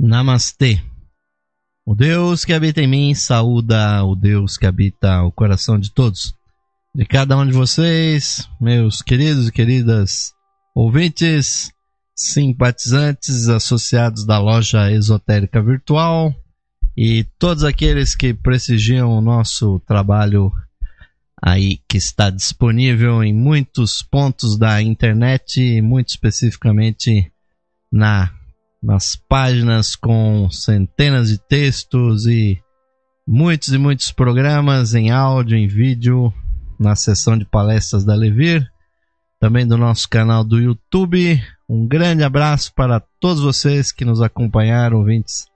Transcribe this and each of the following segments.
Namastê. O Deus que habita em mim saúda o Deus que habita o coração de todos. De cada um de vocês, meus queridos e queridas ouvintes, simpatizantes, associados da loja esotérica virtual e todos aqueles que prestigiam o nosso trabalho aí que está disponível em muitos pontos da internet, muito especificamente nas páginas com centenas de textos e muitos programas em áudio, em vídeo, na seção de palestras da Levir, também do nosso canal do YouTube. Um grande abraço para todos vocês que nos acompanharam, ouvintes,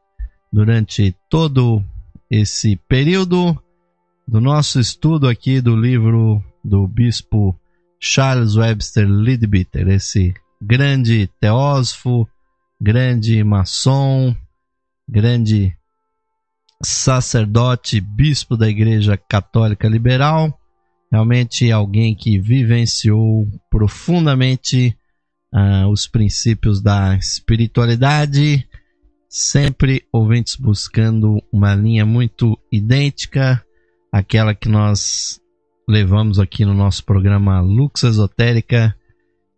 durante todo esse período do nosso estudo aqui do livro do bispo Charles Webster Leadbeater, esse grande teósofo, grande maçom, grande sacerdote, bispo da Igreja Católica Liberal, realmente alguém que vivenciou profundamente os princípios da espiritualidade, sempre ouvintes buscando uma linha muito idêntica àquela que nós levamos aqui no nosso programa Lux Esotérica,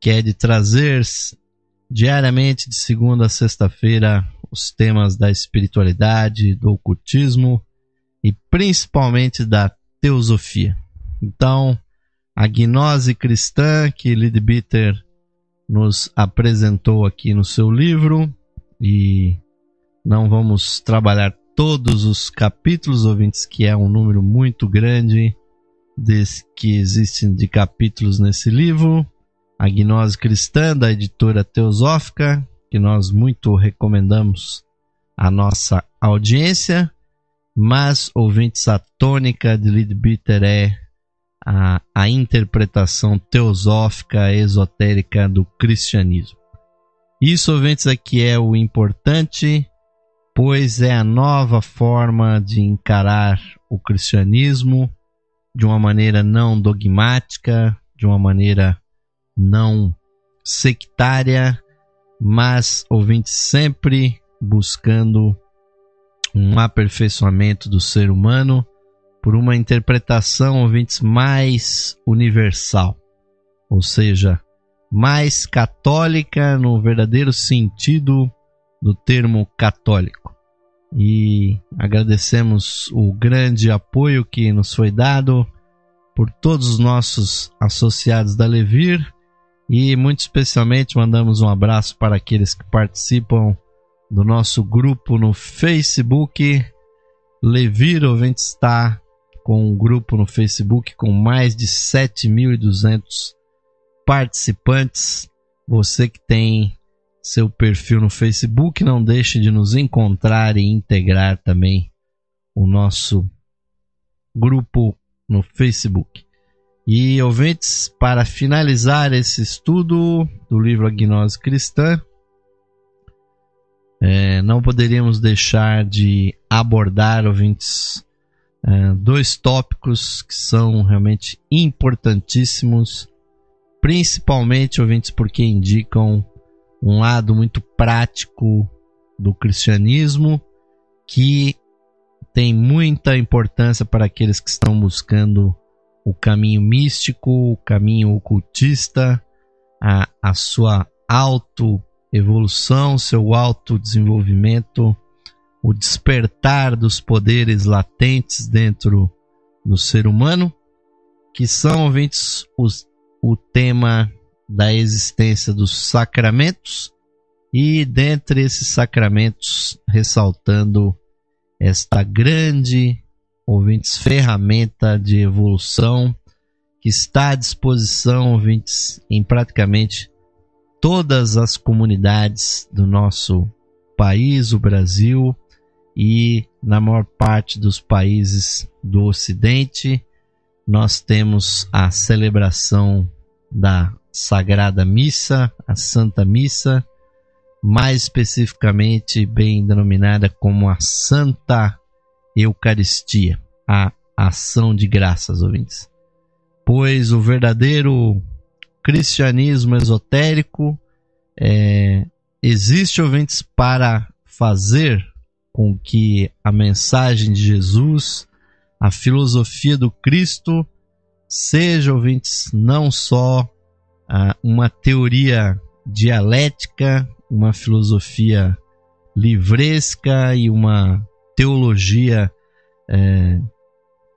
que é de trazer diariamente, de segunda a sexta-feira, os temas da espiritualidade, do ocultismo e principalmente da teosofia. Então, a gnose cristã que Leadbeater nos apresentou aqui no seu livro, e não vamos trabalhar todos os capítulos, ouvintes, que é um número muito grande que existem de capítulos nesse livro, a gnose cristã da editora Teosófica, que nós muito recomendamos à nossa audiência, mas, ouvintes, a tônica de Leadbeater é a interpretação teosófica esotérica do cristianismo. Isso, ouvintes, aqui é o importante, pois é a nova forma de encarar o cristianismo de uma maneira não dogmática, de uma maneira não sectária, mas, ouvintes, sempre buscando um aperfeiçoamento do ser humano por uma interpretação, ouvintes, mais universal, ou seja, mais católica no verdadeiro sentido do termo católico. E agradecemos o grande apoio que nos foi dado por todos os nossos associados da Levir, e muito especialmente mandamos um abraço para aqueles que participam do nosso grupo no Facebook. Levir, ouvinte, está com um grupo no Facebook com mais de 7.200 participantes. Você que tem seu perfil no Facebook, não deixe de nos encontrar e integrar também o nosso grupo no Facebook. E, ouvintes, para finalizar esse estudo do livro A Gnose Cristã, não poderíamos deixar de abordar, ouvintes, dois tópicos que são realmente importantíssimos, principalmente, ouvintes, porque indicam um lado muito prático do cristianismo que tem muita importância para aqueles que estão buscando o caminho místico, o caminho ocultista, a sua autoevolução, seu autodesenvolvimento, o despertar dos poderes latentes dentro do ser humano, que são, ouvintes, o tema da existência dos sacramentos, e dentre esses sacramentos ressaltando esta grande, ouvintes, ferramenta de evolução que está à disposição, ouvintes, em praticamente todas as comunidades do nosso país, o Brasil, e na maior parte dos países do Ocidente. Nós temos a celebração da Sagrada Missa, a Santa Missa, mais especificamente bem denominada como a Santa Eucaristia, a ação de graças, ouvintes. Pois o verdadeiro cristianismo esotérico existe, ouvintes, para fazer com que a mensagem de Jesus, a filosofia do Cristo, seja, ouvintes, não só uma teoria dialética, uma filosofia livresca e uma teologia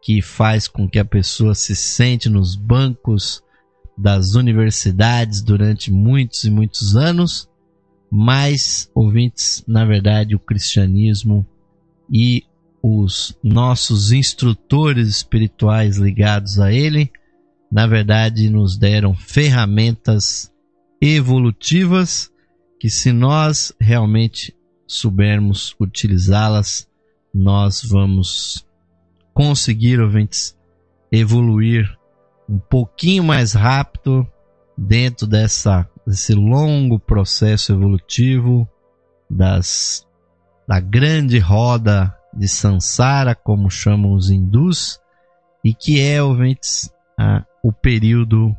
que faz com que a pessoa se sente nos bancos das universidades durante muitos e muitos anos, mas, ouvintes, na verdade, o cristianismo e os nossos instrutores espirituais ligados a ele, na verdade, nos deram ferramentas evolutivas que, se nós realmente soubermos utilizá-las, nós vamos conseguir, ouvintes, evoluir um pouquinho mais rápido dentro desse longo processo evolutivo da grande roda de Sansara, como chamam os hindus, e que é, ouvintes, o período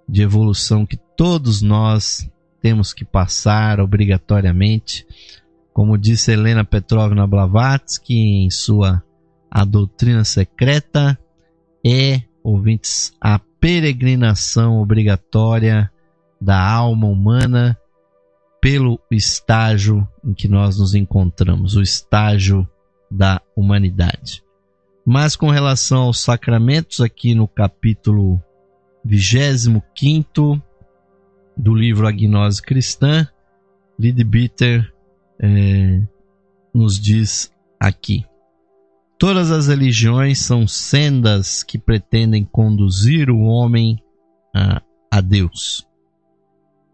de evolução que todos nós temos que passar obrigatoriamente. Como disse Helena Petrovna Blavatsky em sua A Doutrina Secreta, ouvintes, a peregrinação obrigatória da alma humana pelo estágio em que nós nos encontramos, o estágio da humanidade. Mas com relação aos sacramentos, aqui no capítulo 25º do livro A Gnose Cristã, Leadbeater nos diz aqui: todas as religiões são sendas que pretendem conduzir o homem a Deus.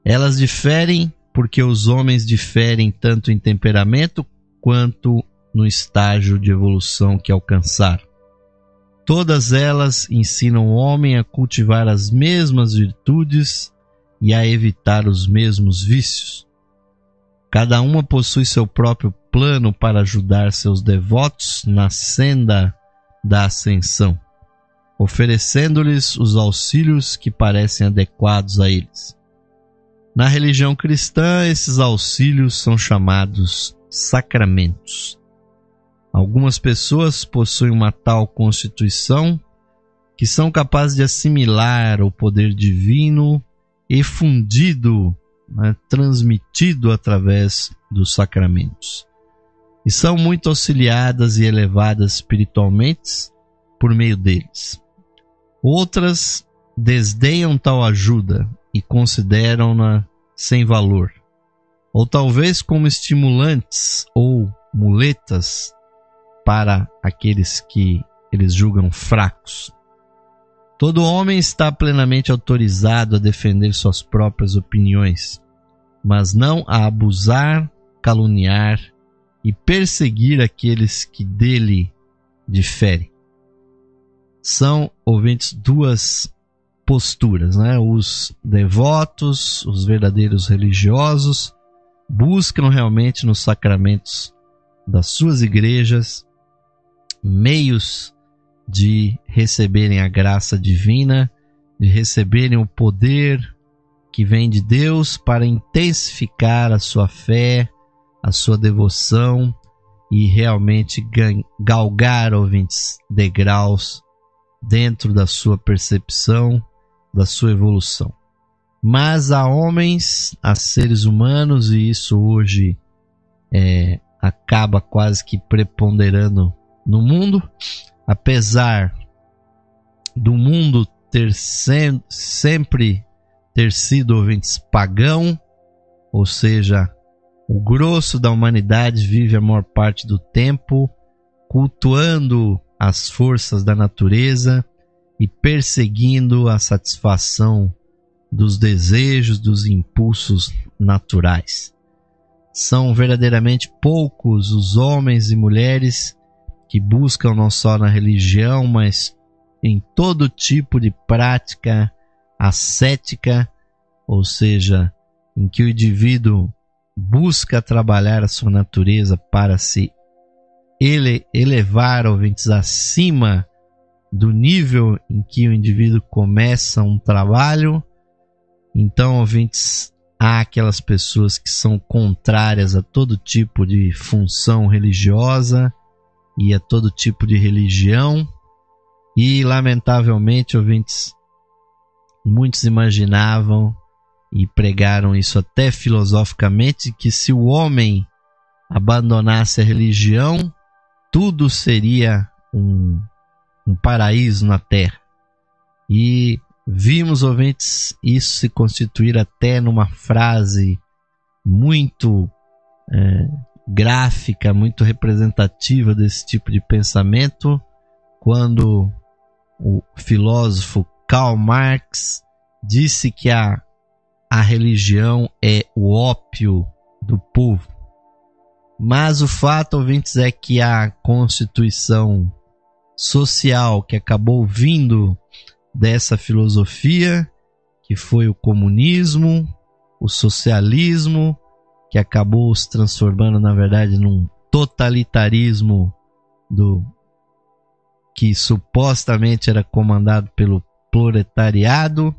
Elas diferem porque os homens diferem tanto em temperamento quanto no estágio de evolução que alcançaram. Todas elas ensinam o homem a cultivar as mesmas virtudes e a evitar os mesmos vícios. Cada uma possui seu próprio plano para ajudar seus devotos na senda da ascensão, oferecendo-lhes os auxílios que parecem adequados a eles. Na religião cristã, esses auxílios são chamados sacramentos. Algumas pessoas possuem uma tal constituição que são capazes de assimilar o poder divino efundido, transmitido através dos sacramentos, e são muito auxiliadas e elevadas espiritualmente por meio deles. Outras desdenham tal ajuda e consideram-na sem valor, ou talvez como estimulantes ou muletas para aqueles que eles julgam fracos. Todo homem está plenamente autorizado a defender suas próprias opiniões, mas não a abusar, caluniar e perseguir aqueles que dele diferem. São, ouvintes, duas posturas, Os devotos, os verdadeiros religiosos, buscam realmente nos sacramentos das suas igrejas meios de receberem a graça divina, de receberem o poder que vem de Deus para intensificar a sua fé, a sua devoção e realmente galgar, ouvintes, degraus dentro da sua percepção, da sua evolução. Mas há homens, há seres humanos, e isso hoje acaba quase que preponderando no mundo, apesar do mundo sempre ter sido, ouvintes, pagão, ou seja, o grosso da humanidade vive a maior parte do tempo cultuando as forças da natureza e perseguindo a satisfação dos desejos, dos impulsos naturais. São verdadeiramente poucos os homens e mulheres que buscam não só na religião, mas em todo tipo de prática ascética, ou seja, em que o indivíduo busca trabalhar a sua natureza para se elevar, ouvintes, acima do nível em que o indivíduo começa um trabalho. Então, ouvintes, há aquelas pessoas que são contrárias a todo tipo de função religiosa e a todo tipo de religião. E, lamentavelmente, ouvintes, muitos imaginavam e pregaram isso até filosoficamente, que se o homem abandonasse a religião, tudo seria um paraíso na terra. E vimos, ouvintes, isso se constituir até numa frase muito gráfica, muito representativa desse tipo de pensamento, quando o filósofo Karl Marx disse que a religião é o ópio do povo. Mas o fato, ouvintes, é que a constituição social que acabou vindo dessa filosofia, que foi o comunismo, o socialismo, que acabou se transformando, na verdade, num totalitarismo que supostamente era comandado pelo proletariado.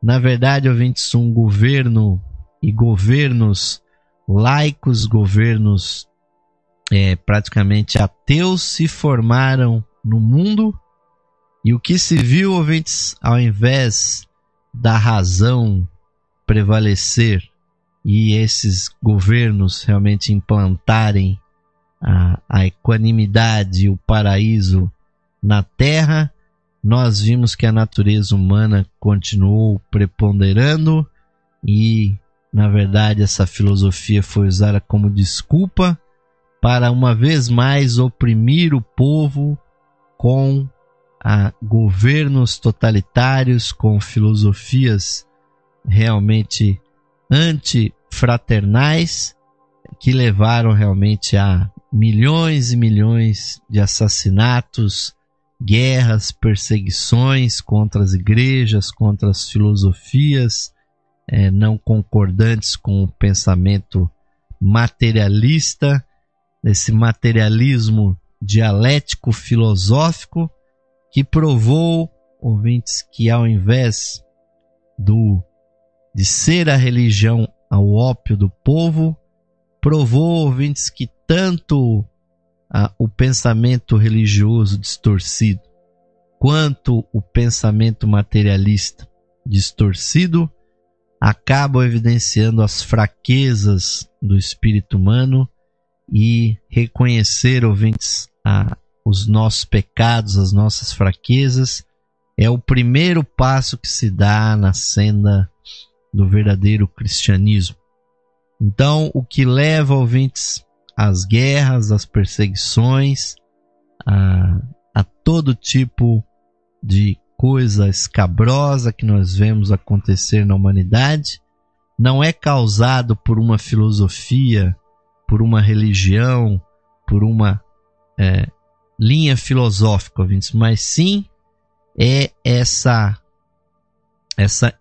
Na verdade, ouvintes, um governo e governos laicos, governos praticamente ateus se formaram no mundo. E o que se viu, ouvintes, ao invés da razão prevalecer e esses governos realmente implantarem a equanimidade e o paraíso na terra, nós vimos que a natureza humana continuou preponderando e, na verdade, essa filosofia foi usada como desculpa para, uma vez mais, oprimir o povo com governos totalitários, com filosofias realmente antifraternais, que levaram realmente a milhões e milhões de assassinatos, guerras, perseguições contra as igrejas, contra as filosofias não concordantes com o pensamento materialista, esse materialismo dialético filosófico, que provou, ouvintes, que ao invés de ser a religião ao ópio do povo, provou, ouvintes, que tanto o pensamento religioso distorcido quanto o pensamento materialista distorcido acabam evidenciando as fraquezas do espírito humano, e reconhecer, ouvintes, os nossos pecados, as nossas fraquezas, é o primeiro passo que se dá na senda do verdadeiro cristianismo. Então, o que leva, ouvintes, às guerras, às perseguições, a todo tipo de coisa escabrosa que nós vemos acontecer na humanidade, não é causado por uma filosofia, por uma religião, por uma linha filosófica, ouvintes, mas sim é essa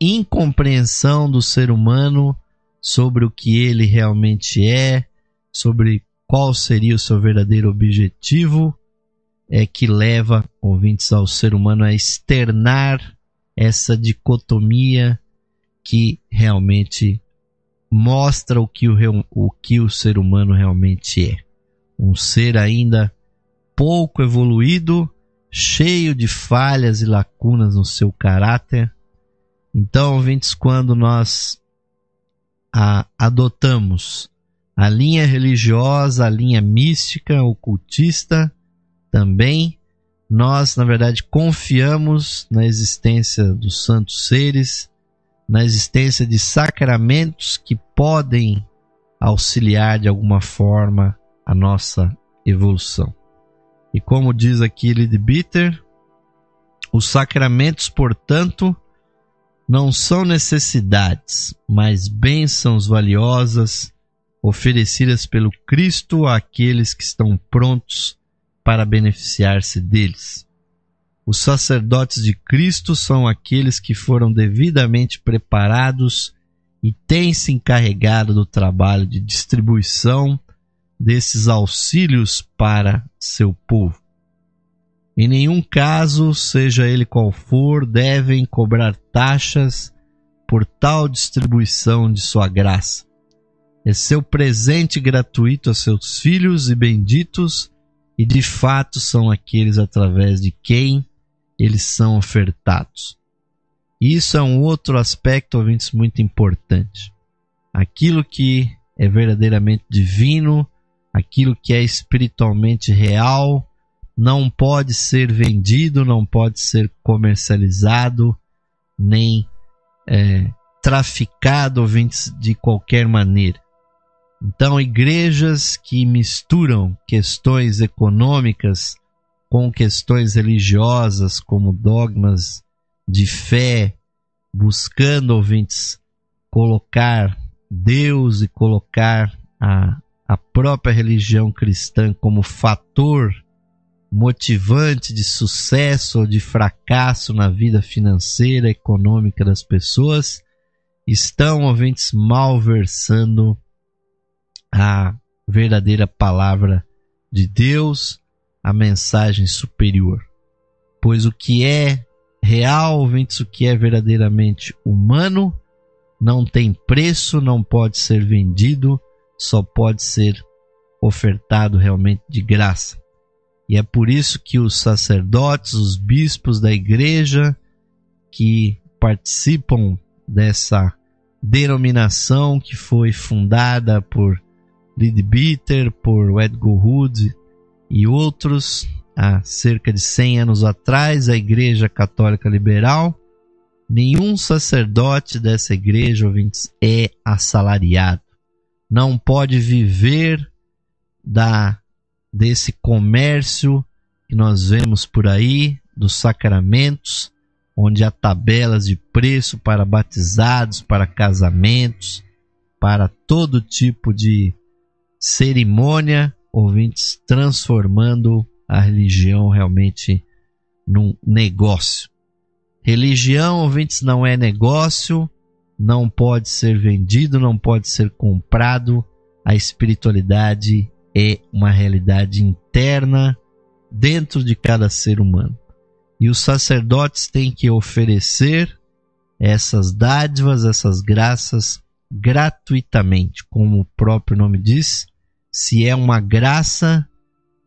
incompreensão do ser humano sobre o que ele realmente é, sobre qual seria o seu verdadeiro objetivo, que leva, ouvintes, ao ser humano a externar essa dicotomia que realmente mostra o que o ser humano realmente é. Um ser ainda pouco evoluído, cheio de falhas e lacunas no seu caráter. Então, ouvintes, quando nós adotamos a linha religiosa, a linha mística, ocultista, também nós, na verdade, confiamos na existência dos santos seres, na existência de sacramentos que podem auxiliar de alguma forma a nossa evolução. E como diz aqui Leadbeater, os sacramentos, portanto, não são necessidades, mas bênçãos valiosas oferecidas pelo Cristo àqueles que estão prontos para beneficiar-se deles. Os sacerdotes de Cristo são aqueles que foram devidamente preparados e têm se encarregado do trabalho de distribuição desses auxílios para seu povo. Em nenhum caso, seja ele qual for, devem cobrar taxas por tal distribuição de sua graça. É seu presente gratuito a seus filhos e benditos, e de fato são aqueles através de quem eles são ofertados. Isso é um outro aspecto, ouvintes, muito importante. Aquilo que é verdadeiramente divino, aquilo que é espiritualmente real, não pode ser vendido, não pode ser comercializado, nem traficado, ouvintes, de qualquer maneira. Então, igrejas que misturam questões econômicas com questões religiosas, como dogmas de fé, buscando, ouvintes, colocar Deus e colocar a própria religião cristã como fator motivante de sucesso ou de fracasso na vida financeira, econômica das pessoas, estão, ouvintes, malversando a verdadeira palavra de Deus, a mensagem superior. Pois o que é real, ouvintes, o que é verdadeiramente humano, não tem preço, não pode ser vendido, só pode ser ofertado realmente de graça. E é por isso que os sacerdotes, os bispos da igreja que participam dessa denominação que foi fundada por Leadbeater, por Edgar Hood e outros há cerca de 100 anos atrás, a Igreja Católica Liberal, nenhum sacerdote dessa igreja, ouvintes, é assalariado. Não pode viver desse comércio que nós vemos por aí, dos sacramentos, onde há tabelas de preço para batizados, para casamentos, para todo tipo de cerimônia, ouvintes, transformando a religião realmente num negócio. Religião, ouvintes, não é negócio, não pode ser vendido, não pode ser comprado. A espiritualidade é uma realidade interna dentro de cada ser humano. E os sacerdotes têm que oferecer essas dádivas, essas graças gratuitamente, como o próprio nome diz. Se é uma graça,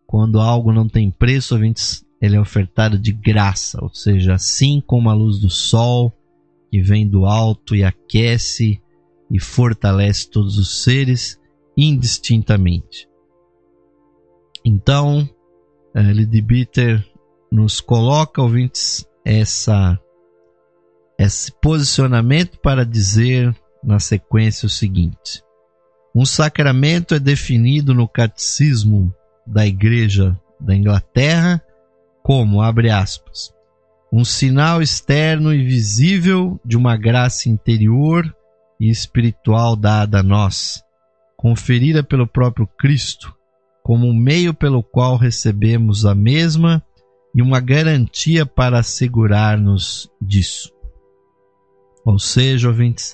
quando algo não tem preço, ouvintes, ele é ofertado de graça, ou seja, assim como a luz do sol, que vem do alto e aquece e fortalece todos os seres indistintamente. Então, Leadbeater nos coloca, ouvintes, esse posicionamento para dizer na sequência o seguinte: um sacramento é definido no Catecismo da Igreja da Inglaterra como, abre aspas, um sinal externo e visível de uma graça interior e espiritual dada a nós, conferida pelo próprio Cristo, como um meio pelo qual recebemos a mesma e uma garantia para assegurar-nos disso. Ou seja, ouvintes,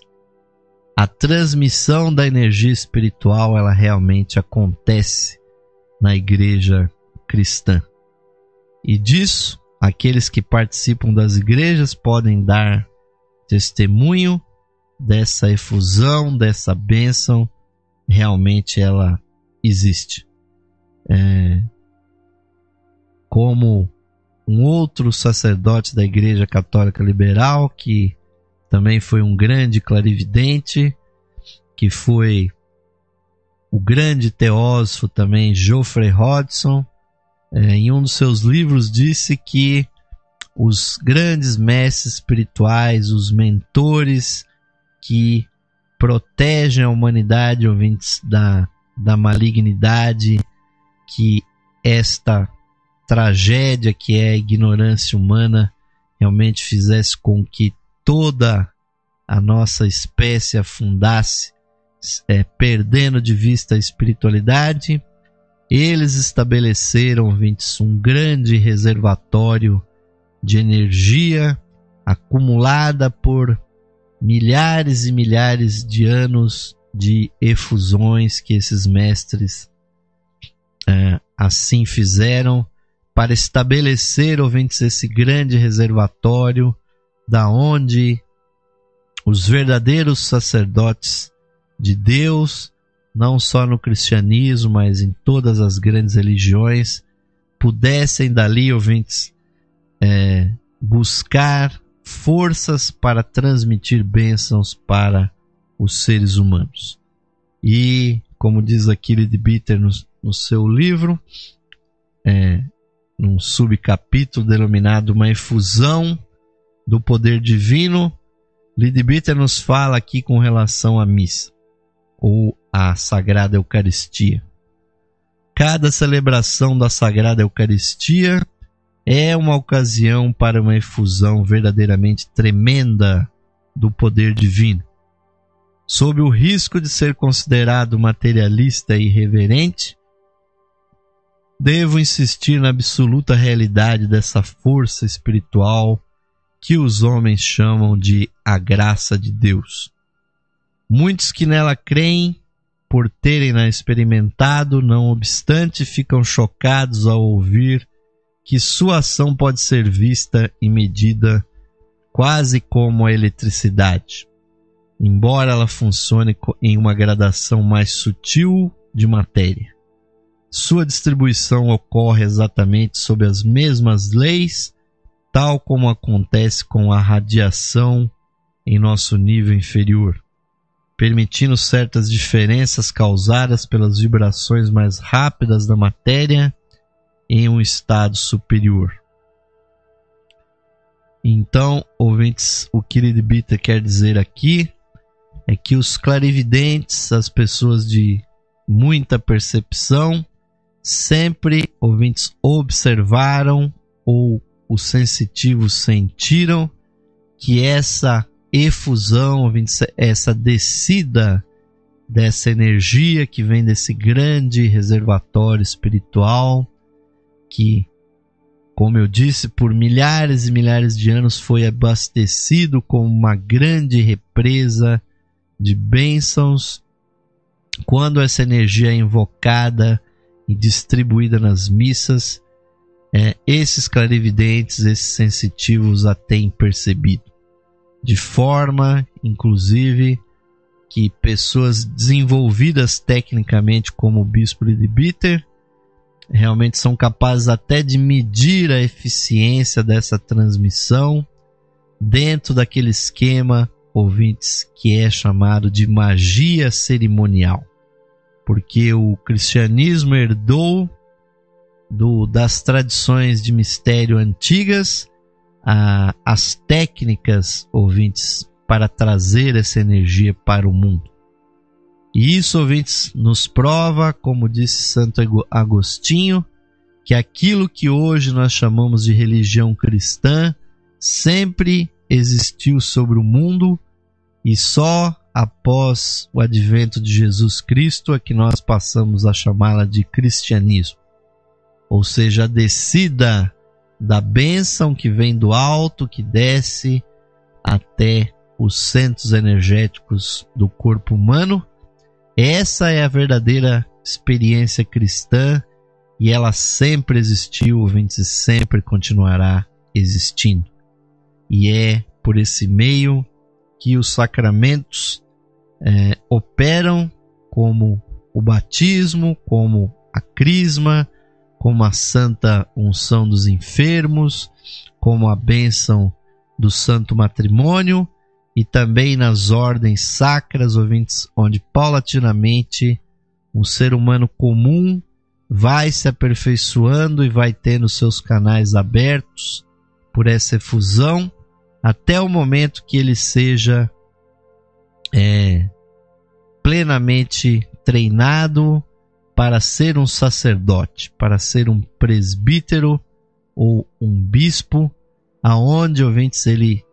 a transmissão da energia espiritual, ela realmente acontece na igreja cristã. E disso, aqueles que participam das igrejas podem dar testemunho dessa efusão, dessa bênção, realmente ela existe. Como um outro sacerdote da Igreja Católica Liberal, que também foi um grande clarividente, que foi o grande teósofo também, Geoffrey Hodgson, em um dos seus livros disse que os grandes mestres espirituais, os mentores que protegem a humanidade, ouvintes, da malignidade, que esta tragédia que é a ignorância humana realmente fizesse com que toda a nossa espécie afundasse, perdendo de vista a espiritualidade. Eles estabeleceram, ouvintes, um grande reservatório de energia acumulada por milhares e milhares de anos de efusões que esses mestres assim fizeram para estabelecer, ouvintes, esse grande reservatório da onde os verdadeiros sacerdotes de Deus, não só no cristianismo, mas em todas as grandes religiões, pudessem dali, ouvintes, buscar forças para transmitir bênçãos para os seres humanos. E, como diz aqui Leadbeater no seu livro, num subcapítulo denominado Uma Efusão do Poder Divino, Leadbeater nos fala aqui com relação à missa, ou à Sagrada Eucaristia. Cada celebração da Sagrada Eucaristia é uma ocasião para uma efusão verdadeiramente tremenda do poder divino. Sob o risco de ser considerado materialista e irreverente, devo insistir na absoluta realidade dessa força espiritual que os homens chamam de a graça de Deus. Muitos que nela creem, por terem-na experimentado, não obstante, ficam chocados ao ouvir que sua ação pode ser vista e medida quase como a eletricidade, embora ela funcione em uma gradação mais sutil de matéria. Sua distribuição ocorre exatamente sob as mesmas leis, tal como acontece com a radiação em nosso nível inferior, permitindo certas diferenças causadas pelas vibrações mais rápidas da matéria em um estado superior. Então, ouvintes, o que Leadbeater quer dizer aqui é que os clarividentes, as pessoas de muita percepção, sempre, ouvintes, observaram ou os sensitivos sentiram que essa efusão, ouvintes, essa descida dessa energia que vem desse grande reservatório espiritual que, como eu disse, por milhares e milhares de anos foi abastecido como uma grande represa de bênçãos. Quando essa energia é invocada e distribuída nas missas, esses clarividentes, esses sensitivos a têm percebido. De forma, inclusive, que pessoas desenvolvidas tecnicamente como o Bispo Leadbeater realmente são capazes até de medir a eficiência dessa transmissão dentro daquele esquema, ouvintes, que é chamado de magia cerimonial. Porque o cristianismo herdou das tradições de mistério antigas as técnicas, ouvintes, para trazer essa energia para o mundo. E isso, ouvintes, nos prova, como disse Santo Agostinho, que aquilo que hoje nós chamamos de religião cristã sempre existiu sobre o mundo e só após o advento de Jesus Cristo é que nós passamos a chamá-la de cristianismo. Ou seja, a descida da bênção que vem do alto, que desce até os centros energéticos do corpo humano. Essa é a verdadeira experiência cristã e ela sempre existiu, ouvintes, e sempre continuará existindo. E é por esse meio que os sacramentos operam, como o batismo, como a crisma, como a santa unção dos enfermos, como a bênção do santo matrimônio, e também nas ordens sacras, ouvintes, onde paulatinamente um ser humano comum vai se aperfeiçoando e vai tendo seus canais abertos por essa efusão, até o momento que ele seja plenamente treinado para ser um sacerdote, para ser um presbítero ou um bispo, aonde, ouvintes, ele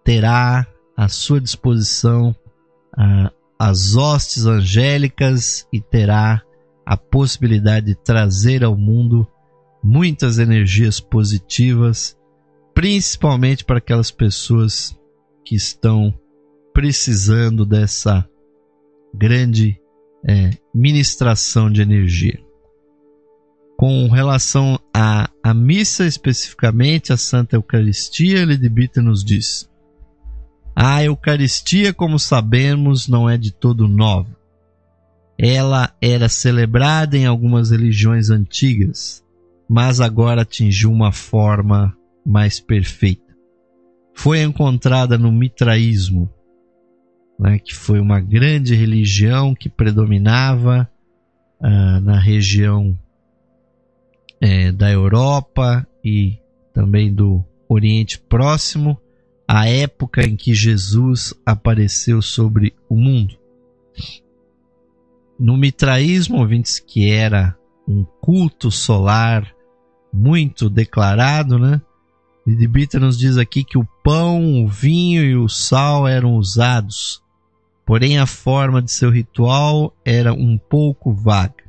terá à sua disposição as hostes angélicas e terá a possibilidade de trazer ao mundo muitas energias positivas, principalmente para aquelas pessoas que estão precisando dessa grande ministração de energia. Com relação à missa, especificamente a Santa Eucaristia, Leadbeater nos diz: A Eucaristia, como sabemos, não é de todo nova. Ela era celebrada em algumas religiões antigas, mas agora atingiu uma forma mais perfeita. Foi encontrada no mitraísmo, que foi uma grande religião que predominava na região da Europa e também do Oriente Próximo, a época em que Jesus apareceu sobre o mundo. No mitraísmo, ouvintes, que era um culto solar muito declarado, Leadbeater nos diz aqui que o pão, o vinho e o sal eram usados, porém a forma de seu ritual era um pouco vaga.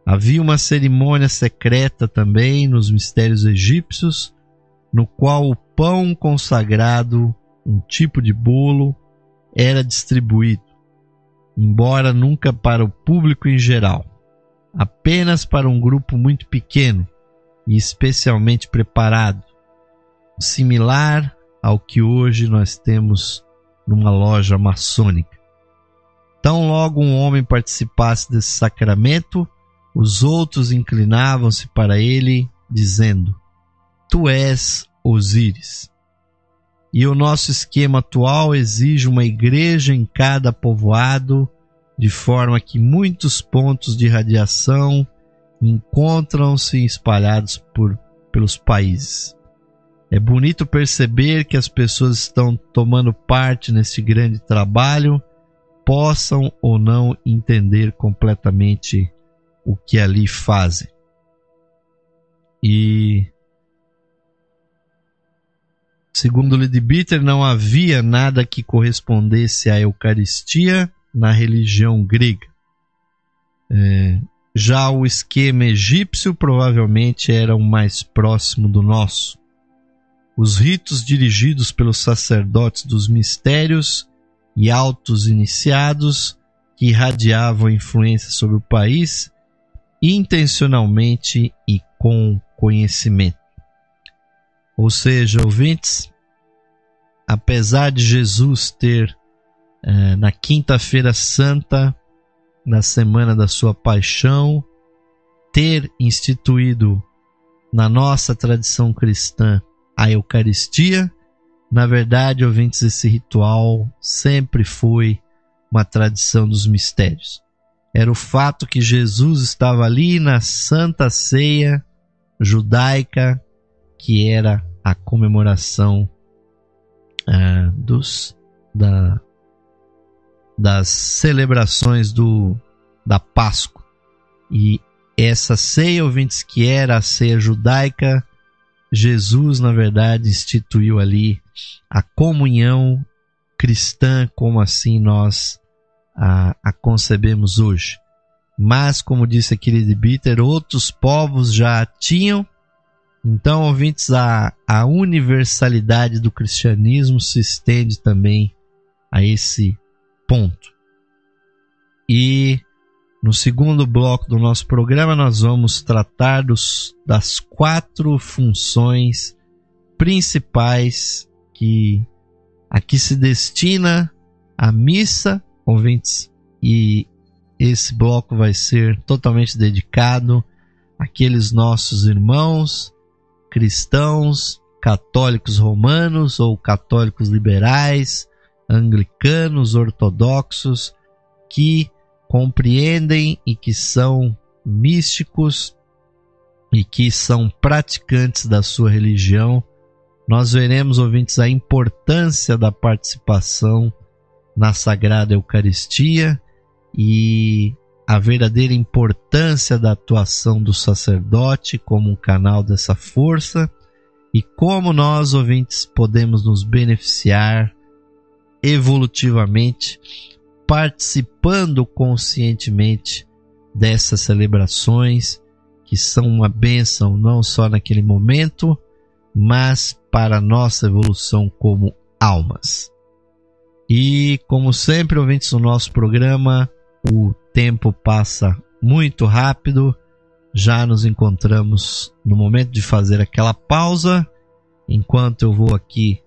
Havia uma cerimônia secreta também nos mistérios egípcios, no qual o pão consagrado, um tipo de bolo, era distribuído, embora nunca para o público em geral, apenas para um grupo muito pequeno e especialmente preparado, similar ao que hoje nós temos numa loja maçônica. Tão logo um homem participasse desse sacramento, os outros inclinavam-se para ele, dizendo: Tu és Osíris. E o nosso esquema atual exige uma igreja em cada povoado, de forma que muitos pontos de radiação encontram-se espalhados pelos países. É bonito perceber que as pessoas estão tomando parte nesse grande trabalho, possam ou não entender completamente o que ali fazem. E segundo Leadbeater, não havia nada que correspondesse à Eucaristia na religião grega. Já o esquema egípcio provavelmente era o mais próximo do nosso. Os ritos dirigidos pelos sacerdotes dos mistérios e altos iniciados que irradiavam influência sobre o país intencionalmente e com conhecimento. Ou seja, ouvintes, apesar de Jesus ter na quinta-feira santa, na semana da sua paixão, ter instituído na nossa tradição cristã a Eucaristia, na verdade, ouvintes, esse ritual sempre foi uma tradição dos mistérios. Era o fato que Jesus estava ali na Santa Ceia judaica, que era a comemoração das celebrações da Páscoa. E essa ceia, ouvintes, que era a ceia judaica, Jesus, na verdade, instituiu ali a comunhão cristã, como assim nós a concebemos hoje. Mas, como disse aqui Leadbeater, outros povos já tinham. Então, ouvintes, a universalidade do cristianismo se estende também a esse ponto. E no segundo bloco do nosso programa nós vamos tratar das 4 funções principais que aqui se destina a missa, ouvintes, e esse bloco vai ser totalmente dedicado àqueles nossos irmãos cristãos, católicos romanos ou católicos liberais, anglicanos, ortodoxos, que compreendem e que são místicos e que são praticantes da sua religião. Nós veremos, ouvintes, a importância da participação na Sagrada Eucaristia e a verdadeira importância da atuação do sacerdote como um canal dessa força e como nós, ouvintes, podemos nos beneficiar evolutivamente participando conscientemente dessas celebrações que são uma bênção não só naquele momento, mas para a nossa evolução como almas. E como sempre, ouvintes, no nosso programa, o tempo passa muito rápido. Já nos encontramos no momento de fazer aquela pausa, enquanto eu vou aqui,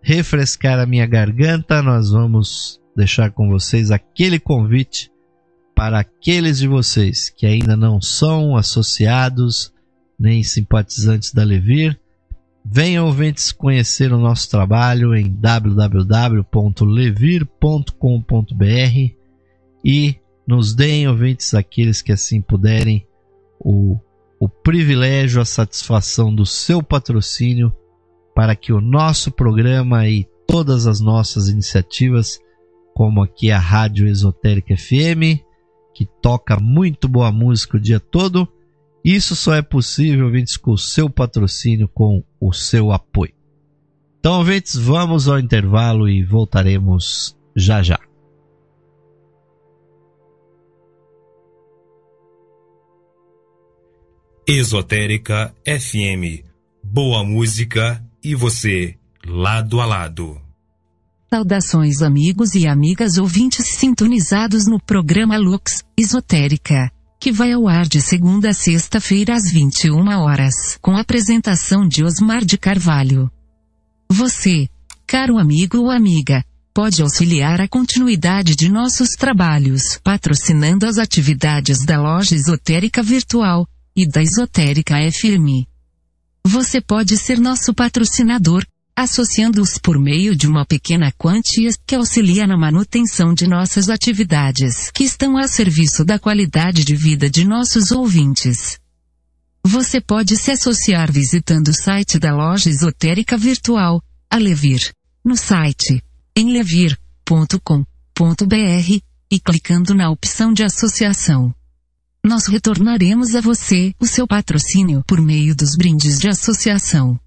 refrescar a minha garganta, nós vamos deixar com vocês aquele convite para aqueles de vocês que ainda não são associados nem simpatizantes da Levir. Venham, ouvintes, conhecer o nosso trabalho em www.levir.com.br e nos deem, ouvintes, aqueles que assim puderem, o privilégio, a satisfação do seu patrocínio para que o nosso programa e todas as nossas iniciativas, como aqui a Rádio Esotérica FM, que toca muito boa música o dia todo, isso só é possível, ouvintes, com o seu patrocínio, com o seu apoio. Então, ouvintes, vamos ao intervalo e voltaremos já já. Esotérica FM. Boa música e você, lado a lado. Saudações, amigos e amigas ouvintes sintonizados no programa Lux Esotérica, que vai ao ar de segunda a sexta-feira às 21 horas, com a apresentação de Osmar de Carvalho. Você, caro amigo ou amiga, pode auxiliar a continuidade de nossos trabalhos, patrocinando as atividades da Loja Esotérica Virtual e da Esotérica FM. Você pode ser nosso patrocinador, associando-os por meio de uma pequena quantia que auxilia na manutenção de nossas atividades, que estão a serviço da qualidade de vida de nossos ouvintes. Você pode se associar visitando o site da Loja Esotérica Virtual, a Levir, no site em levir.com.br e clicando na opção de associação. Nós retornaremos a você o seu patrocínio por meio dos brindes de associação.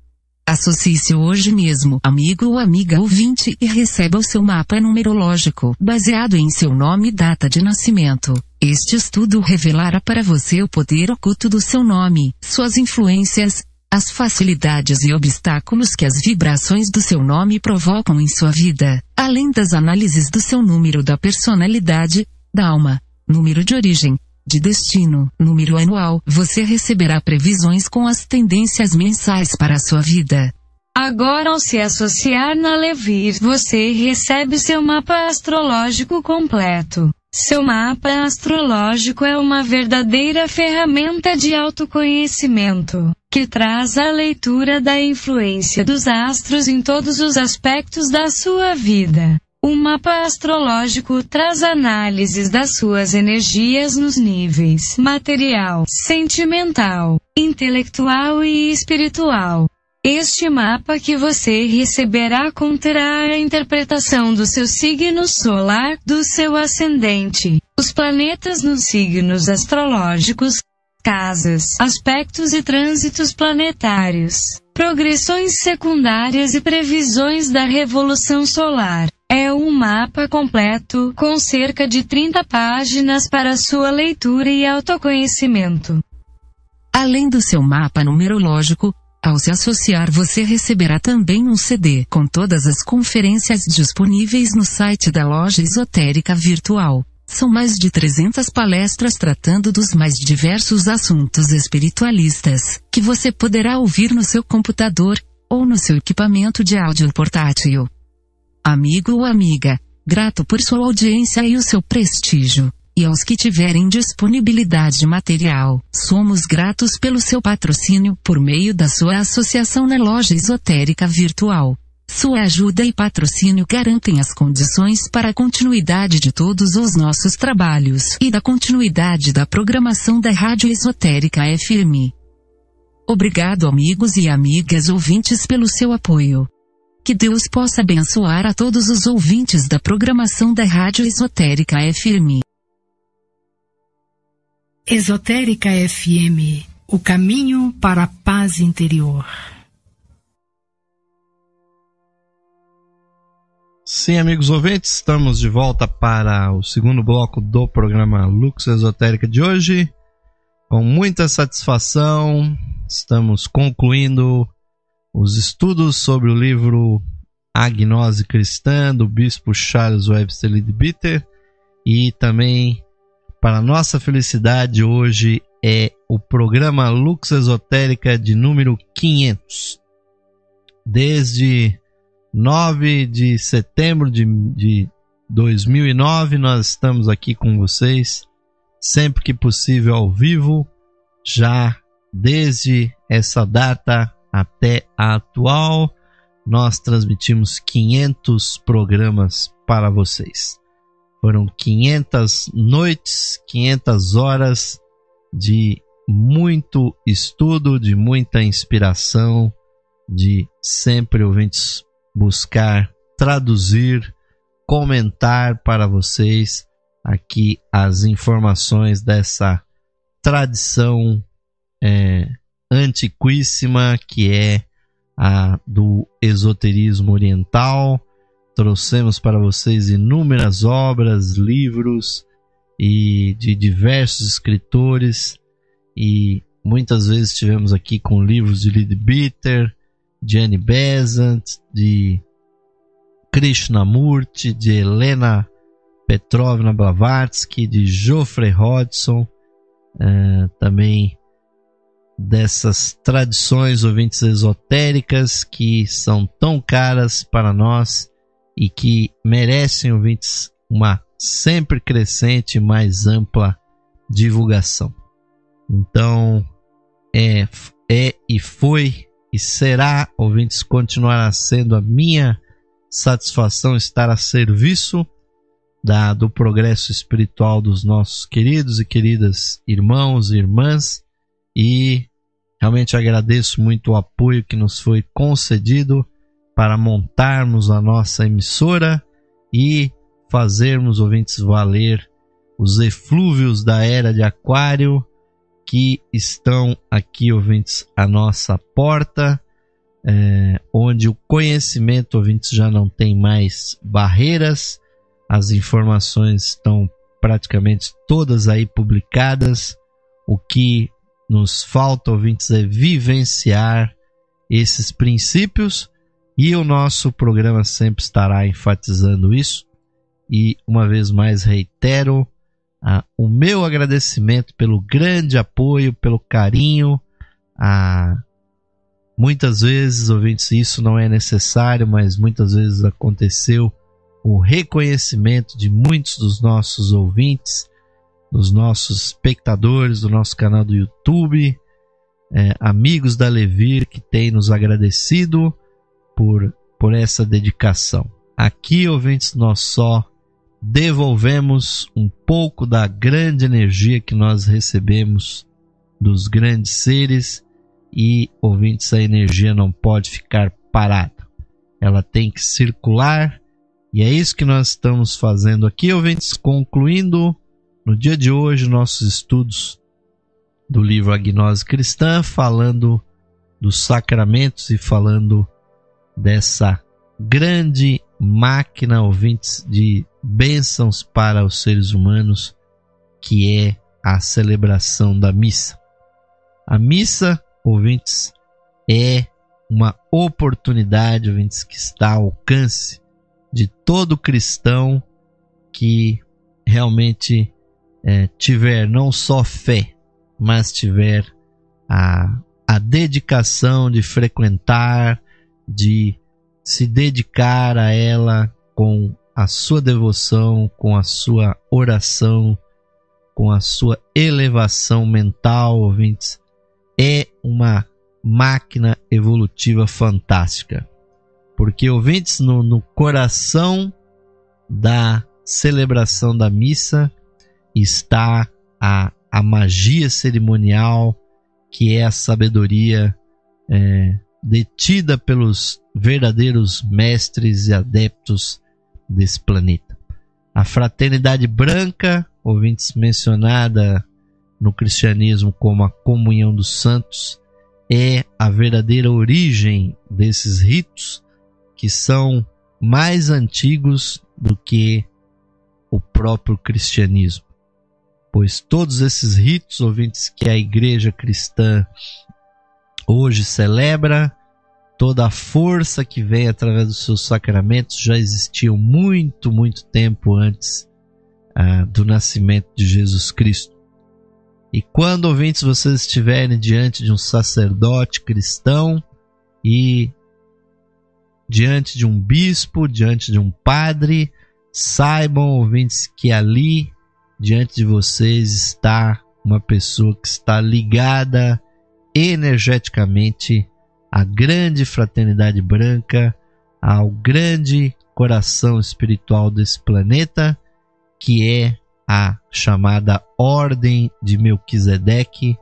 Associe-se hoje mesmo, amigo ou amiga ouvinte, e receba o seu mapa numerológico, baseado em seu nome e data de nascimento. Este estudo revelará para você o poder oculto do seu nome, suas influências, as facilidades e obstáculos que as vibrações do seu nome provocam em sua vida, além das análises do seu número da personalidade, da alma, número de origem, de destino, número anual. Você receberá previsões com as tendências mensais para a sua vida. Agora, ao se associar na Levir, você recebe seu mapa astrológico completo. Seu mapa astrológico é uma verdadeira ferramenta de autoconhecimento, que traz a leitura da influência dos astros em todos os aspectos da sua vida. O mapa astrológico traz análises das suas energias nos níveis material, sentimental, intelectual e espiritual. Este mapa que você receberá conterá a interpretação do seu signo solar, do seu ascendente, os planetas nos signos astrológicos, casas, aspectos e trânsitos planetários, progressões secundárias e previsões da revolução solar. É um mapa completo, com cerca de 30 páginas para sua leitura e autoconhecimento. Além do seu mapa numerológico, ao se associar você receberá também um CD com todas as conferências disponíveis no site da Loja Esotérica Virtual. São mais de 300 palestras tratando dos mais diversos assuntos espiritualistas, que você poderá ouvir no seu computador, ou no seu equipamento de áudio portátil. Amigo ou amiga, grato por sua audiência e o seu prestígio. E aos que tiverem disponibilidade material, somos gratos pelo seu patrocínio por meio da sua associação na Loja Esotérica Virtual. Sua ajuda e patrocínio garantem as condições para a continuidade de todos os nossos trabalhos e da continuidade da programação da Rádio Esotérica FM. Obrigado, amigos e amigas ouvintes, pelo seu apoio. Que Deus possa abençoar a todos os ouvintes da programação da Rádio Esotérica FM. Esotérica FM, o caminho para a paz interior. Sim, amigos ouvintes, estamos de volta para o segundo bloco do programa Lux Esotérica de hoje. Com muita satisfação, estamos concluindo os estudos sobre o livro A Gnose Cristã, do bispo Charles Webster Leadbeater, e também, para nossa felicidade, hoje é o programa Lux Esotérica de número 500. Desde 9 de setembro de 2009, nós estamos aqui com vocês, sempre que possível ao vivo, já desde essa data até a atual, nós transmitimos 500 programas para vocês. Foram 500 noites, 500 horas de muito estudo, de muita inspiração, de sempre ouvintes buscar traduzir, comentar para vocês aqui as informações dessa tradição antiquíssima que é a do esoterismo oriental. Trouxemos para vocês inúmeras obras, livros e de diversos escritores, e muitas vezes estivemos aqui com livros de Leadbeater, de Annie Besant, de Krishnamurti, de Helena Petrovna Blavatsky, de Geoffrey Hodgson, também dessas tradições ouvintes esotéricas que são tão caras para nós e que merecem, ouvintes, uma sempre crescente e mais ampla divulgação. Então, e foi e será, ouvintes, continuará sendo a minha satisfação estar a serviço do progresso espiritual dos nossos queridos e queridas irmãos e irmãs, e realmente agradeço muito o apoio que nos foi concedido para montarmos a nossa emissora e fazermos, ouvintes, valer os eflúvios da era de Aquário que estão aqui, ouvintes, à nossa porta, onde o conhecimento, ouvintes, já não tem mais barreiras, as informações estão praticamente todas aí publicadas. O que nos falta, ouvintes, é vivenciar esses princípios, e o nosso programa sempre estará enfatizando isso. E uma vez mais reitero o meu agradecimento pelo grande apoio, pelo carinho. Muitas vezes, ouvintes, isso não é necessário, mas muitas vezes aconteceu o reconhecimento de muitos dos nossos ouvintes, dos nossos espectadores do nosso canal do YouTube, amigos da Levir que têm nos agradecido por essa dedicação. Aqui, ouvintes, nós só devolvemos um pouco da grande energia que nós recebemos dos grandes seres, e, ouvintes, a energia não pode ficar parada, ela tem que circular, e é isso que nós estamos fazendo aqui, ouvintes, concluindo no dia de hoje nossos estudos do livro A Gnose Cristã, falando dos sacramentos e falando dessa grande máquina, ouvintes, de bênçãos para os seres humanos, que é a celebração da missa. A missa, ouvintes, é uma oportunidade, ouvintes, que está ao alcance de todo cristão que realmente tiver não só fé, mas tiver a dedicação de frequentar, de se dedicar a ela com a sua devoção, com a sua oração, com a sua elevação mental, ouvintes. É uma máquina evolutiva fantástica, porque, ouvintes, no coração da celebração da missa está a magia cerimonial, que é a sabedoria detida pelos verdadeiros mestres e adeptos desse planeta. A fraternidade branca, ouvintes, mencionada no cristianismo como a comunhão dos santos, é a verdadeira origem desses ritos, que são mais antigos do que o próprio cristianismo. Pois todos esses ritos, ouvintes, que a igreja cristã hoje celebra, toda a força que vem através dos seus sacramentos já existiam muito, muito tempo antes do nascimento de Jesus Cristo. E quando, ouvintes, vocês estiverem diante de um sacerdote cristão e diante de um bispo, diante de um padre, saibam, ouvintes, que ali diante de vocês está uma pessoa que está ligada energeticamente à grande fraternidade branca, ao grande coração espiritual desse planeta, que é a chamada Ordem de Melquisedeque.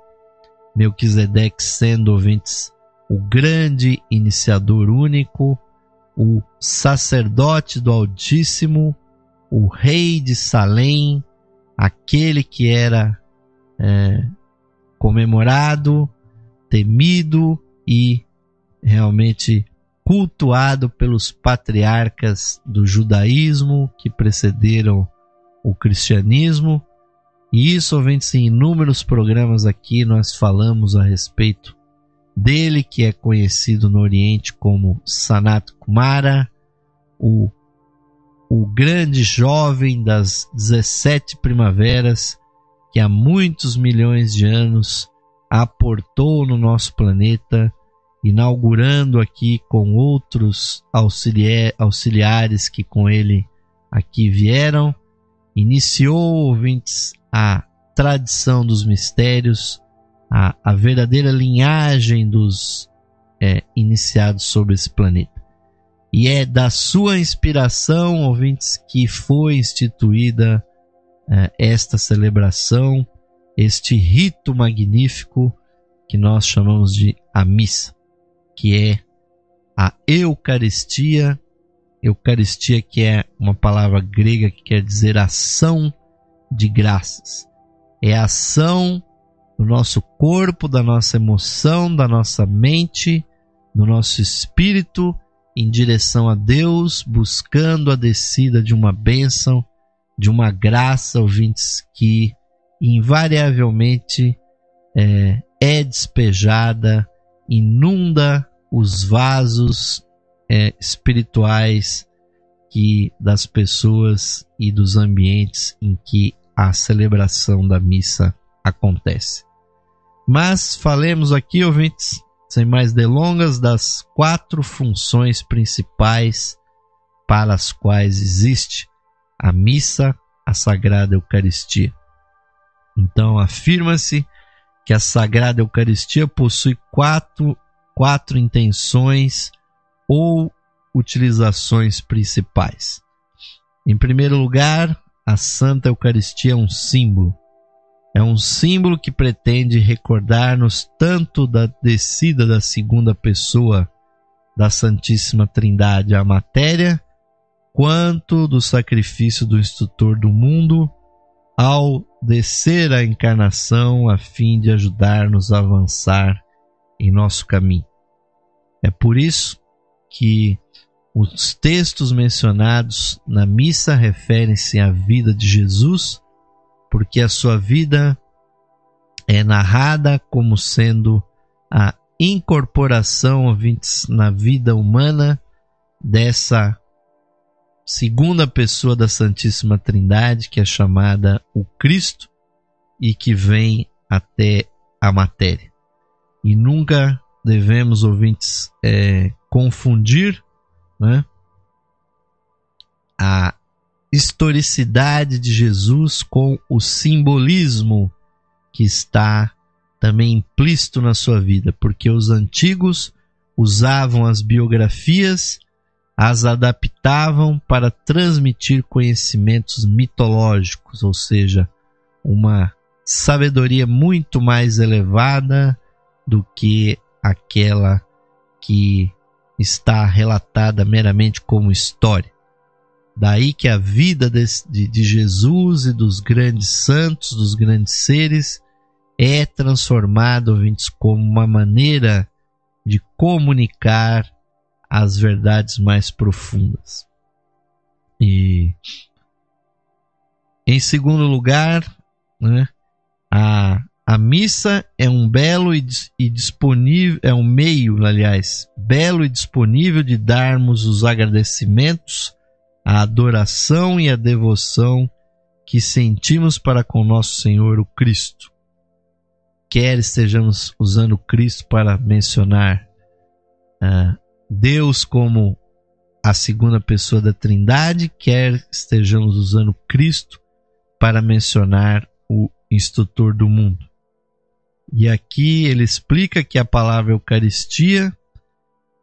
Melquisedeque sendo, ouvintes, o grande iniciador único, o sacerdote do Altíssimo, o rei de Salém, aquele que era comemorado, temido e realmente cultuado pelos patriarcas do judaísmo que precederam o cristianismo. E isso, ouvintes, em inúmeros programas aqui nós falamos a respeito dele, que é conhecido no Oriente como Sanat Kumara, o grande jovem das 17 primaveras que há muitos milhões de anos aportou no nosso planeta, inaugurando aqui com outros auxiliares que com ele aqui vieram, iniciou, ouvintes, a tradição dos mistérios, a verdadeira linhagem dos iniciados sobre esse planeta. E é da sua inspiração, ouvintes, que foi instituída esta celebração, este rito magnífico que nós chamamos de a missa, que é a Eucaristia. Eucaristia, que é uma palavra grega que quer dizer ação de graças. É a ação do nosso corpo, da nossa emoção, da nossa mente, do nosso espírito em direção a Deus, buscando a descida de uma bênção, de uma graça, ouvintes, que invariavelmente é despejada, inunda os vasos espirituais das pessoas e dos ambientes em que a celebração da missa acontece. Mas falemos aqui, ouvintes, sem mais delongas, das 4 funções principais para as quais existe a missa, a Sagrada Eucaristia. Então, afirma-se que a Sagrada Eucaristia possui quatro intenções ou utilizações principais. Em primeiro lugar, a Santa Eucaristia é um símbolo. É um símbolo que pretende recordar-nos tanto da descida da segunda pessoa da Santíssima Trindade à matéria, quanto do sacrifício do instrutor do mundo ao descer à encarnação a fim de ajudar-nos a avançar em nosso caminho. É por isso que os textos mencionados na missa referem-se à vida de Jesus, porque a sua vida é narrada como sendo a incorporação, ouvintes, na vida humana dessa segunda pessoa da Santíssima Trindade, que é chamada o Cristo e que vem até a matéria. E nunca devemos, ouvintes, confundir, né, a historicidade de Jesus com o simbolismo que está também implícito na sua vida, porque os antigos usavam as biografias, as adaptavam para transmitir conhecimentos mitológicos, ou seja, uma sabedoria muito mais elevada do que aquela que está relatada meramente como história. Daí que a vida de Jesus e dos grandes santos, dos grandes seres, é transformada, ouvintes, como uma maneira de comunicar as verdades mais profundas. E, em segundo lugar, né, a missa é um belo e disponível, é um meio, aliás, belo e disponível de darmos os agradecimentos, a adoração e a devoção que sentimos para com nosso Senhor o Cristo. Quer estejamos usando Cristo para mencionar Deus como a segunda pessoa da Trindade, quer estejamos usando Cristo para mencionar o instrutor do mundo. E aqui ele explica que a palavra Eucaristia,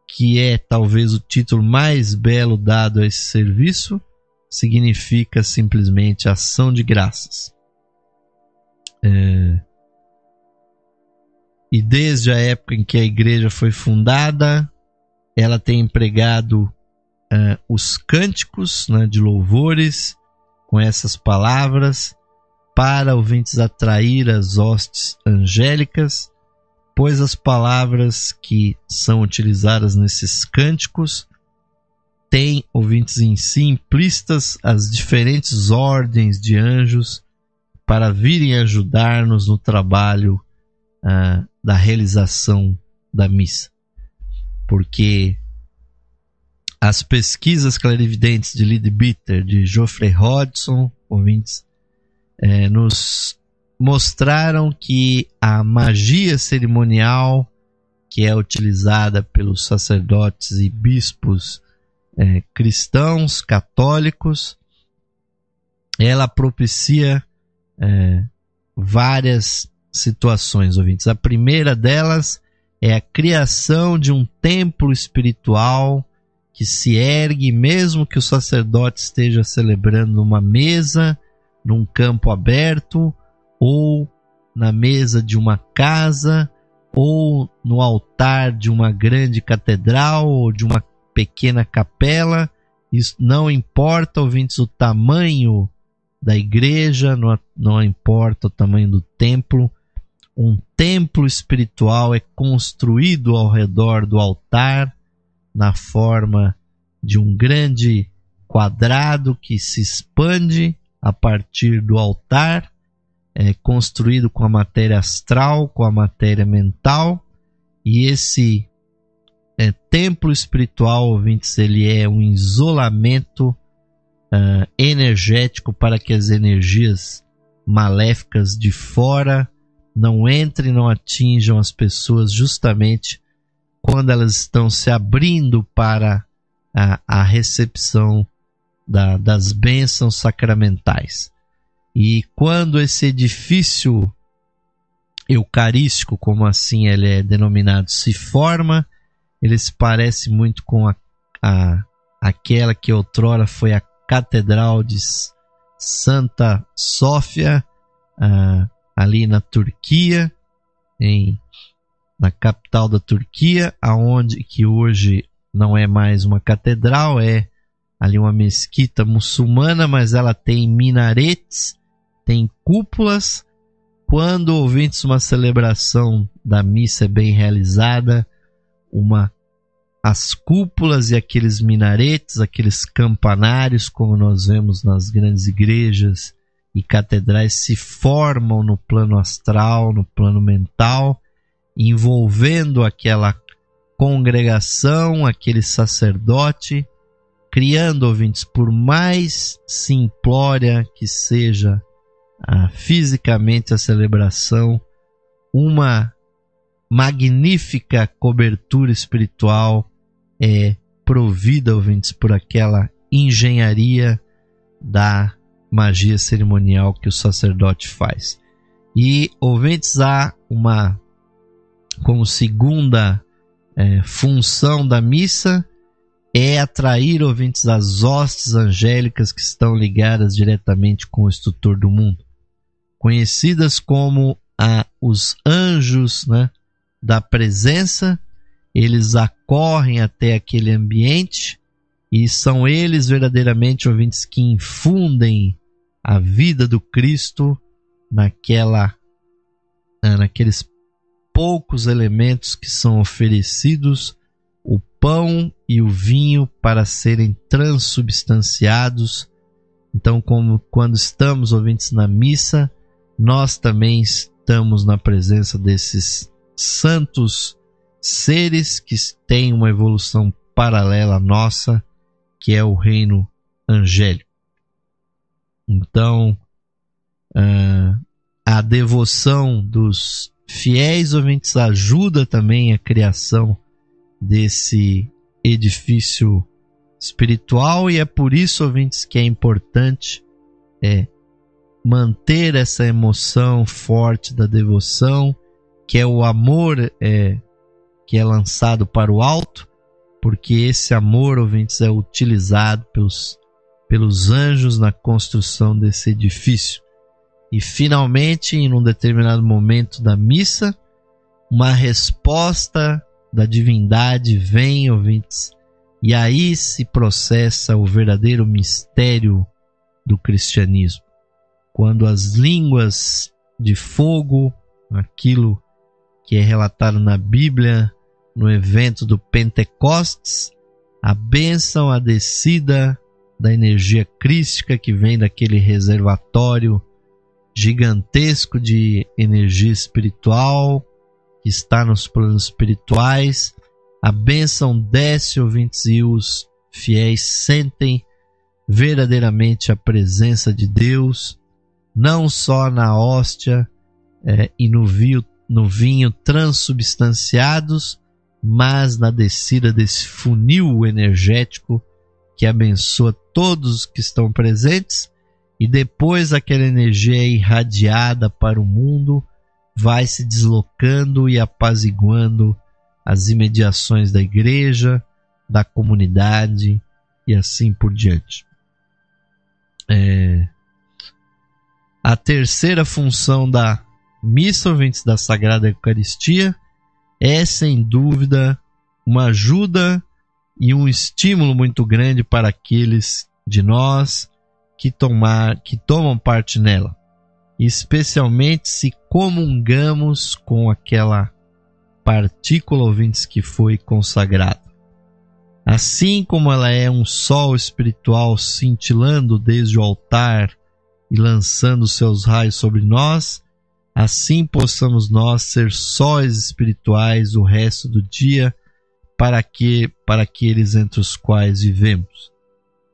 que é talvez o título mais belo dado a esse serviço, significa simplesmente ação de graças. E desde a época em que a igreja foi fundada, ela tem empregado os cânticos, né, de louvores com essas palavras para ouvintes atrair as hostes angélicas, pois as palavras que são utilizadas nesses cânticos têm, ouvintes, em si implícitas as diferentes ordens de anjos para virem ajudar-nos no trabalho da realização da missa. Porque as pesquisas clarividentes de Leadbeater, de Geoffrey Hodgson, ouvintes, nos mostraram que a magia cerimonial que é utilizada pelos sacerdotes e bispos cristãos, católicos, ela propicia várias situações, ouvintes. A primeira delas é a criação de um templo espiritual que se ergue, mesmo que o sacerdote esteja celebrando numa mesa, num campo aberto, ou na mesa de uma casa, ou no altar de uma grande catedral, ou de uma pequena capela. Isso não importa, ouvintes, o tamanho da igreja, não importa o tamanho do templo. Um templo espiritual é construído ao redor do altar, na forma de um grande quadrado que se expande a partir do altar, construído com a matéria astral, com a matéria mental, e esse templo espiritual, ouvintes, ele é um isolamento energético para que as energias maléficas de fora não entrem, não atinjam as pessoas, justamente quando elas estão se abrindo para a recepção das bênçãos sacramentais. E quando esse edifício eucarístico, como assim ele é denominado, se forma, ele se parece muito com aquela que outrora foi a Catedral de Santa Sofia, ali na Turquia, na capital da Turquia, aonde que hoje não é mais uma catedral, é ali uma mesquita muçulmana, mas ela tem minaretes, tem cúpulas. Quando, ouvintes, uma celebração da missa é bem realizada, as cúpulas e aqueles minaretes, aqueles campanários, como nós vemos nas grandes igrejas e catedrais, se formam no plano astral, no plano mental, envolvendo aquela congregação, aquele sacerdote, criando, ouvintes, por mais simplória que seja fisicamente a celebração, uma magnífica cobertura espiritual provida, ouvintes, por aquela engenharia da magia cerimonial que o sacerdote faz. E, ouvintes, há como segunda função da missa, é atrair, ouvintes, as hostes angélicas que estão ligadas diretamente com o instrutor do mundo, conhecidas como os anjos, né, da presença. Eles acorrem até aquele ambiente e são eles verdadeiramente, ouvintes, que infundem a vida do Cristo naqueles poucos elementos que são oferecidos, o pão e o vinho, para serem transubstanciados. Então, como quando estamos, ouvintes, na missa, nós também estamos na presença desses santos seres que têm uma evolução paralela à nossa, que é o reino angélico. Então, a devoção dos fiéis, ouvintes, ajuda também a criação desse edifício espiritual, e é por isso, ouvintes, que é importante manter essa emoção forte da devoção, que é o amor que é lançado para o alto, porque esse amor, ouvintes, é utilizado pelos anjos na construção desse edifício. E finalmente, em um determinado momento da missa, uma resposta da divindade vem, ouvintes, e aí se processa o verdadeiro mistério do cristianismo. Quando as línguas de fogo, aquilo que é relatado na Bíblia, no evento do Pentecostes, a bênção, a descida da energia crística que vem daquele reservatório gigantesco de energia espiritual que está nos planos espirituais, a bênção desce, ouvintes, e os fiéis sentem verdadeiramente a presença de Deus, não só na hóstia e no vinho transubstanciados, mas na descida desse funil energético que abençoa todos que estão presentes, e depois aquela energia é irradiada para o mundo, vai se deslocando e apaziguando as imediações da igreja, da comunidade e assim por diante. A terceira função da missa, ouvintes, da Sagrada Eucaristia, é sem dúvida uma ajuda e um estímulo muito grande para aqueles de nós que tomam parte nela, especialmente se comungamos com aquela partícula, ouvintes, que foi consagrada. Assim como ela é um sol espiritual cintilando desde o altar e lançando seus raios sobre nós, assim possamos nós ser sóis espirituais o resto do dia para aqueles entre os quais vivemos.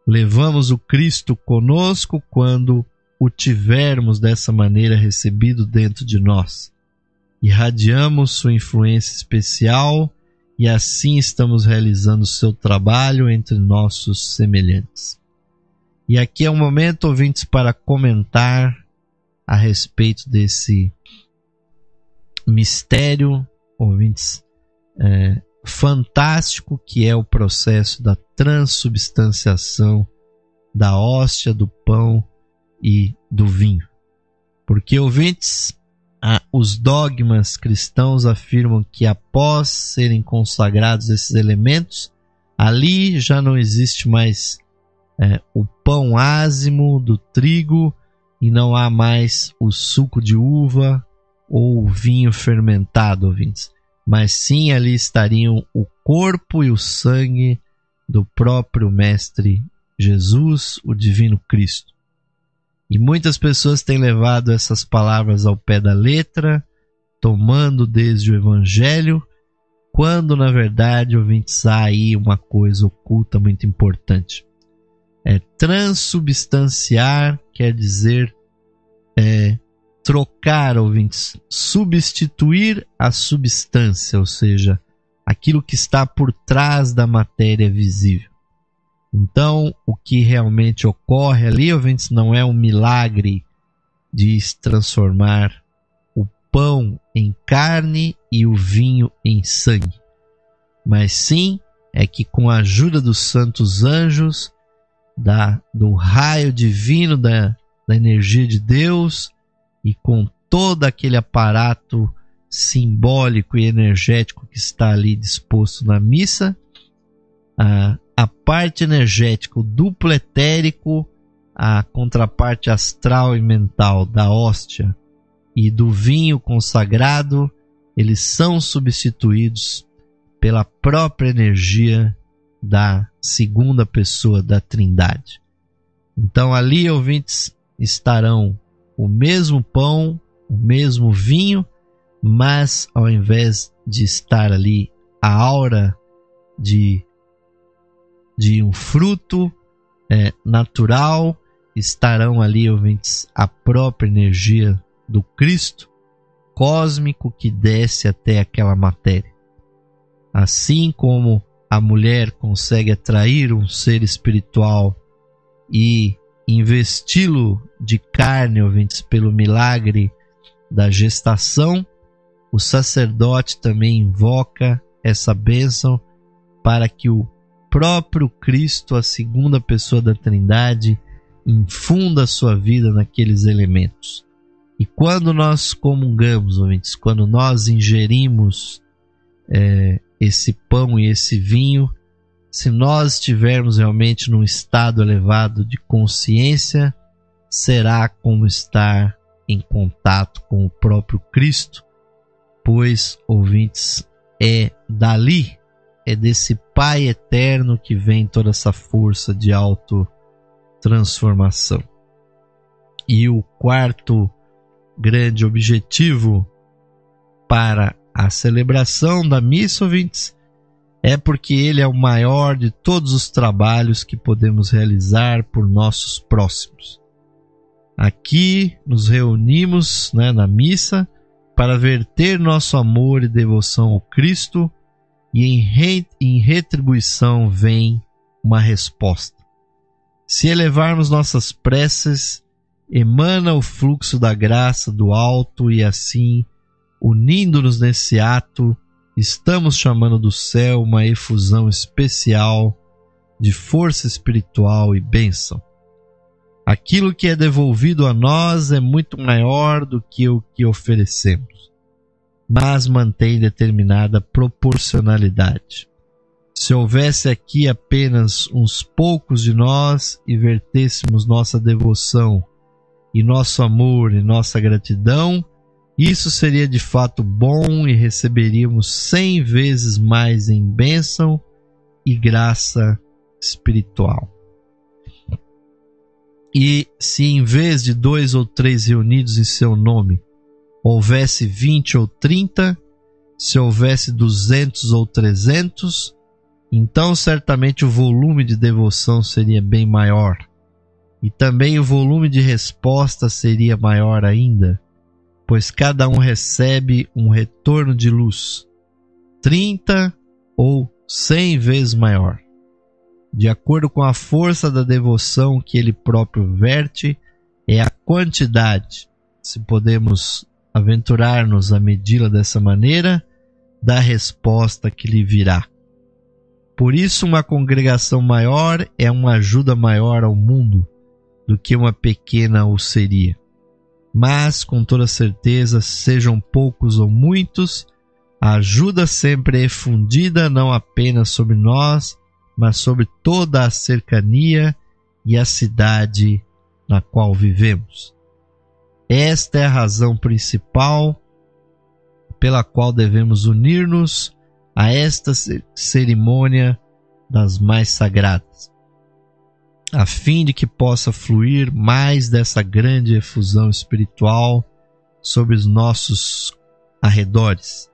Levamos o Cristo conosco quando o tivermos dessa maneira recebido dentro de nós. Irradiamos sua influência especial e assim estamos realizando o seu trabalho entre nossos semelhantes. E aqui é um momento, ouvintes, para comentar a respeito desse mistério, ouvintes, fantástico, que é o processo da transubstanciação da hóstia, do pão e do vinho. Porque, ouvintes, os dogmas cristãos afirmam que após serem consagrados esses elementos, ali já não existe mais o pão ázimo do trigo e não há mais o suco de uva ou o vinho fermentado, ouvintes. Mas sim, ali estariam o corpo e o sangue do próprio Mestre Jesus, o Divino Cristo. E muitas pessoas têm levado essas palavras ao pé da letra, tomando desde o Evangelho, quando na verdade, ouvintes, há aí uma coisa oculta muito importante. Transubstanciar quer dizer trocar, ouvintes, substituir a substância, ou seja, aquilo que está por trás da matéria visível. Então, o que realmente ocorre ali, ouvintes, não é um milagre de transformar o pão em carne e o vinho em sangue, mas sim é que com a ajuda dos santos anjos, do raio divino da energia de Deus, e com todo aquele aparato simbólico e energético que está ali disposto na missa, a parte energética, o duplo etérico, a contraparte astral e mental da hóstia e do vinho consagrado, eles são substituídos pela própria energia da segunda pessoa da Trindade. Então ali, ouvintes, estarão o mesmo pão, o mesmo vinho, mas ao invés de estar ali a aura de um fruto natural, estarão ali, ouvintes, a própria energia do Cristo cósmico que desce até aquela matéria. Assim como a mulher consegue atrair um ser espiritual e investi-lo de carne, ouvintes, pelo milagre da gestação, o sacerdote também invoca essa bênção para que o próprio Cristo, a segunda pessoa da Trindade, infunda a sua vida naqueles elementos. E quando nós comungamos, ouvintes, quando nós ingerimos esse pão e esse vinho, se nós estivermos realmente num estado elevado de consciência, será como estar em contato com o próprio Cristo, pois, ouvintes, é dali, é desse Pai eterno que vem toda essa força de autotransformação. E o quarto grande objetivo para a celebração da missa, ouvintes, é porque ele é o maior de todos os trabalhos que podemos realizar por nossos próximos. Aqui nos reunimos, na missa para verter nosso amor e devoção ao Cristo, e em retribuição vem uma resposta. Se elevarmos nossas preces, emana o fluxo da graça do alto, e assim, unindo-nos nesse ato, estamos chamando do céu uma efusão especial de força espiritual e bênção. Aquilo que é devolvido a nós é muito maior do que o que oferecemos, mas mantém determinada proporcionalidade. Se houvesse aqui apenas uns poucos de nós e vertêssemos nossa devoção e nosso amor e nossa gratidão, isso seria de fato bom e receberíamos 100 vezes mais em bênção e graça espiritual. E se em vez de 2 ou 3 reunidos em seu nome, houvesse 20 ou 30, se houvesse 200 ou 300, então certamente o volume de devoção seria bem maior. E também o volume de resposta seria maior ainda, pois cada um recebe um retorno de luz 30 ou 100 vezes maior. De acordo com a força da devoção que ele próprio verte, é a quantidade, se podemos aventurar-nos a medi-la dessa maneira, da resposta que lhe virá. Por isso, uma congregação maior é uma ajuda maior ao mundo do que uma pequena o seria. Mas, com toda certeza, sejam poucos ou muitos, a ajuda sempre é fundida não apenas sobre nós, mas sobre toda a cercania e a cidade na qual vivemos. Esta é a razão principal pela qual devemos unir-nos a esta cerimônia das mais sagradas, a fim de que possa fluir mais dessa grande efusão espiritual sobre os nossos arredores,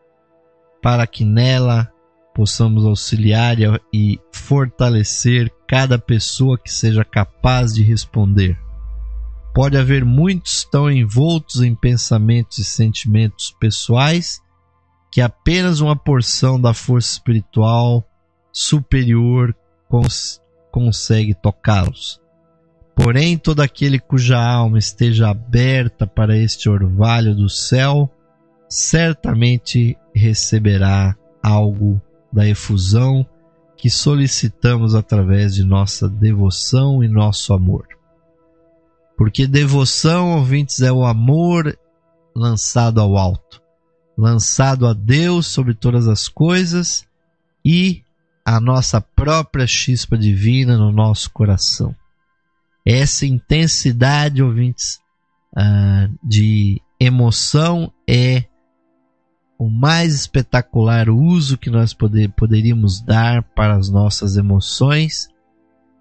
para que nela possamos auxiliar e fortalecer cada pessoa que seja capaz de responder. Pode haver muitos tão envoltos em pensamentos e sentimentos pessoais que apenas uma porção da força espiritual superior consegue tocá-los. Porém, todo aquele cuja alma esteja aberta para este orvalho do céu, certamente receberá algo da efusão que solicitamos através de nossa devoção e nosso amor. Porque devoção, ouvintes, é o amor lançado ao alto, lançado a Deus sobre todas as coisas e a nossa própria chispa divina no nosso coração. Essa intensidade, ouvintes, de emoção é o mais espetacular uso que nós poderíamos dar para as nossas emoções,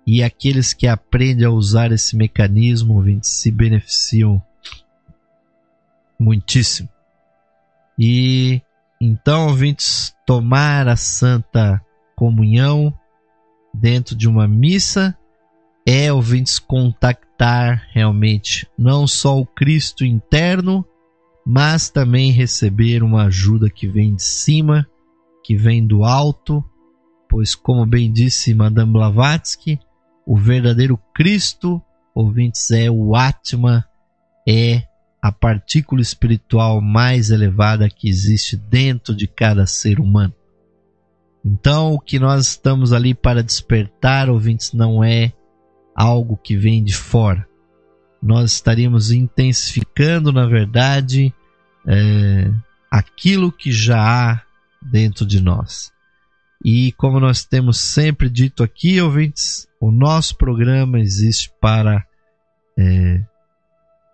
e aqueles que aprendem a usar esse mecanismo, ouvintes, se beneficiam muitíssimo. E então, ouvintes, tomar a Santa Comunhão dentro de uma missa é, ouvintes, contactar realmente não só o Cristo interno, mas também receber uma ajuda que vem de cima, que vem do alto, pois, como bem disse Madame Blavatsky, o verdadeiro Cristo, ouvintes, é o Atma, é a partícula espiritual mais elevada que existe dentro de cada ser humano. Então, o que nós estamos ali para despertar, ouvintes, não é algo que vem de fora. Nós estaríamos intensificando, na verdade, aquilo que já há dentro de nós. E como nós temos sempre dito aqui, ouvintes, o nosso programa existe para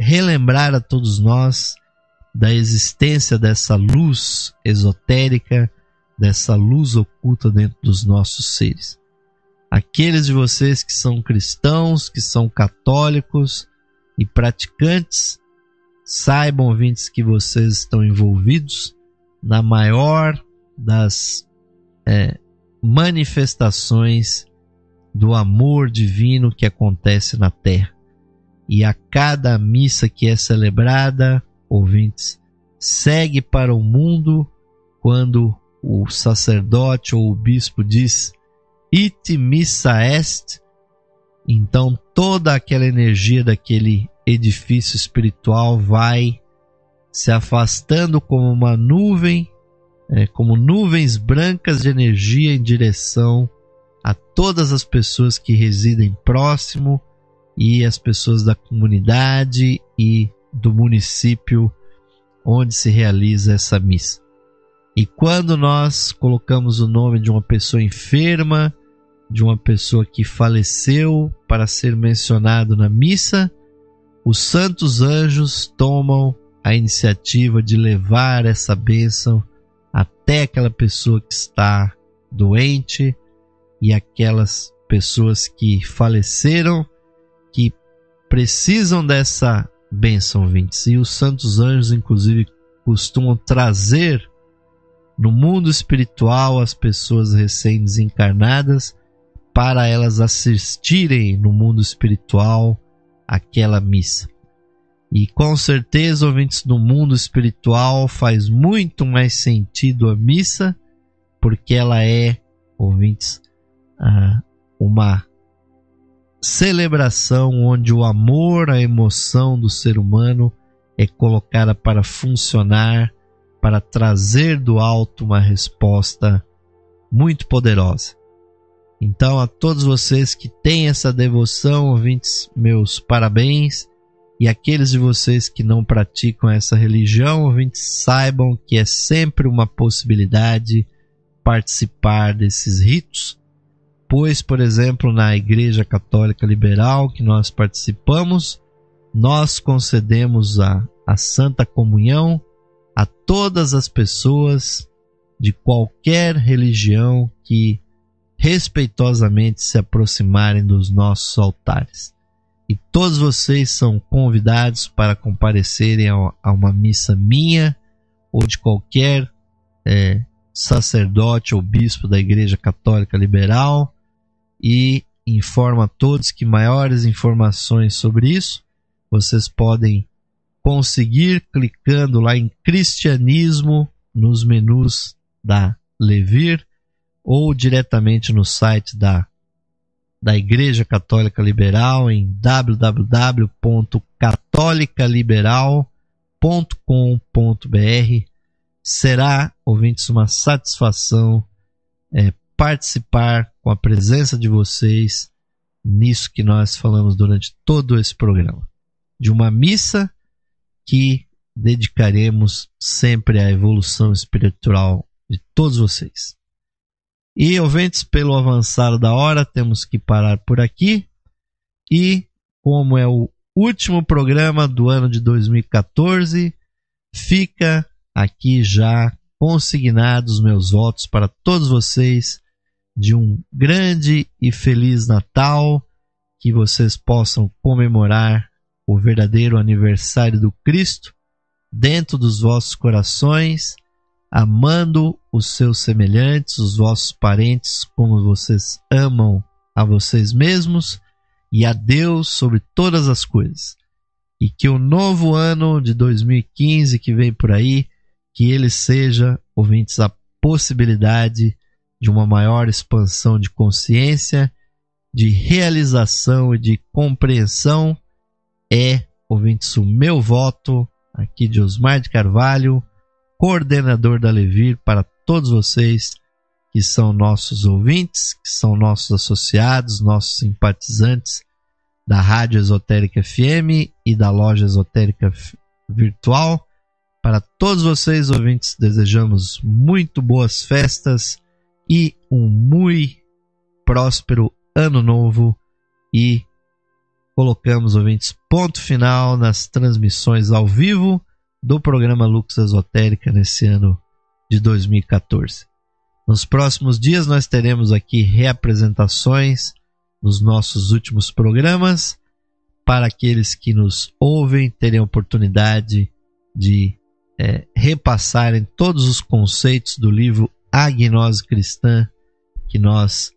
relembrar a todos nós da existência dessa luz esotérica, dessa luz oculta dentro dos nossos seres. Aqueles de vocês que são cristãos, que são católicos e praticantes, saibam, ouvintes, que vocês estão envolvidos na maior das manifestações do amor divino que acontece na Terra. E a cada missa que é celebrada, ouvintes, segue para o mundo quando o sacerdote ou o bispo diz "Ite missa est", então toda aquela energia daquele edifício espiritual vai se afastando como uma nuvem, como nuvens brancas de energia em direção a todas as pessoas que residem próximo e as pessoas da comunidade e do município onde se realiza essa missa. E quando nós colocamos o nome de uma pessoa enferma, de uma pessoa que faleceu para ser mencionado na missa, os santos anjos tomam a iniciativa de levar essa bênção até aquela pessoa que está doente e aquelas pessoas que faleceram, que precisam dessa bênção, ouvintes. E os santos anjos, inclusive, costumam trazer no mundo espiritual as pessoas recém-desencarnadas para elas assistirem no mundo espiritual aquela missa. E com certeza, ouvintes, no mundo espiritual faz muito mais sentido a missa, porque ela é, ouvintes, uma celebração onde o amor, a emoção do ser humano é colocada para funcionar, para trazer do alto uma resposta muito poderosa. Então, a todos vocês que têm essa devoção, ouvintes, meus parabéns. E aqueles de vocês que não praticam essa religião, ouvintes, saibam que é sempre uma possibilidade participar desses ritos, pois, por exemplo, na Igreja Católica Liberal que nós participamos, nós concedemos a Santa Comunhão a todas as pessoas de qualquer religião que respeitosamente se aproximarem dos nossos altares. E todos vocês são convidados para comparecerem a uma missa minha ou de qualquer sacerdote ou bispo da Igreja Católica Liberal, e informo a todos que maiores informações sobre isso vocês podem conseguir clicando lá em Cristianismo nos menus da Levir ou diretamente no site da Igreja Católica Liberal em www.catolicaliberal.com.br. Será, ouvintes, uma satisfação participar com a presença de vocês nisso que nós falamos durante todo esse programa, de uma missa que dedicaremos sempre à evolução espiritual de todos vocês. E, ouvintes, pelo avançado da hora, temos que parar por aqui. E, como é o último programa do ano de 2014, fica aqui já consignados meus votos para todos vocês de um grande e feliz Natal, que vocês possam comemorar o verdadeiro aniversário do Cristo dentro dos vossos corações, amando os seus semelhantes, os vossos parentes, como vocês amam a vocês mesmos, e a Deus sobre todas as coisas. E que o novo ano de 2015 que vem por aí, que ele seja, ouvintes, a possibilidade de uma maior expansão de consciência, de realização e de compreensão, é, ouvintes, o meu voto aqui de Osmar de Carvalho, coordenador da Levir, para todos vocês que são nossos ouvintes, que são nossos associados, nossos simpatizantes da Rádio Esotérica FM e da Loja Esotérica Virtual. Para todos vocês, ouvintes, desejamos muito boas festas e um muito próspero ano novo, e colocamos, ouvintes, ponto final nas transmissões ao vivo do programa Lux Esotérica nesse ano de 2014. Nos próximos dias nós teremos aqui reapresentações dos nossos últimos programas. Para aqueles que nos ouvem terem a oportunidade de repassarem todos os conceitos do livro A Gnose Cristã, que nós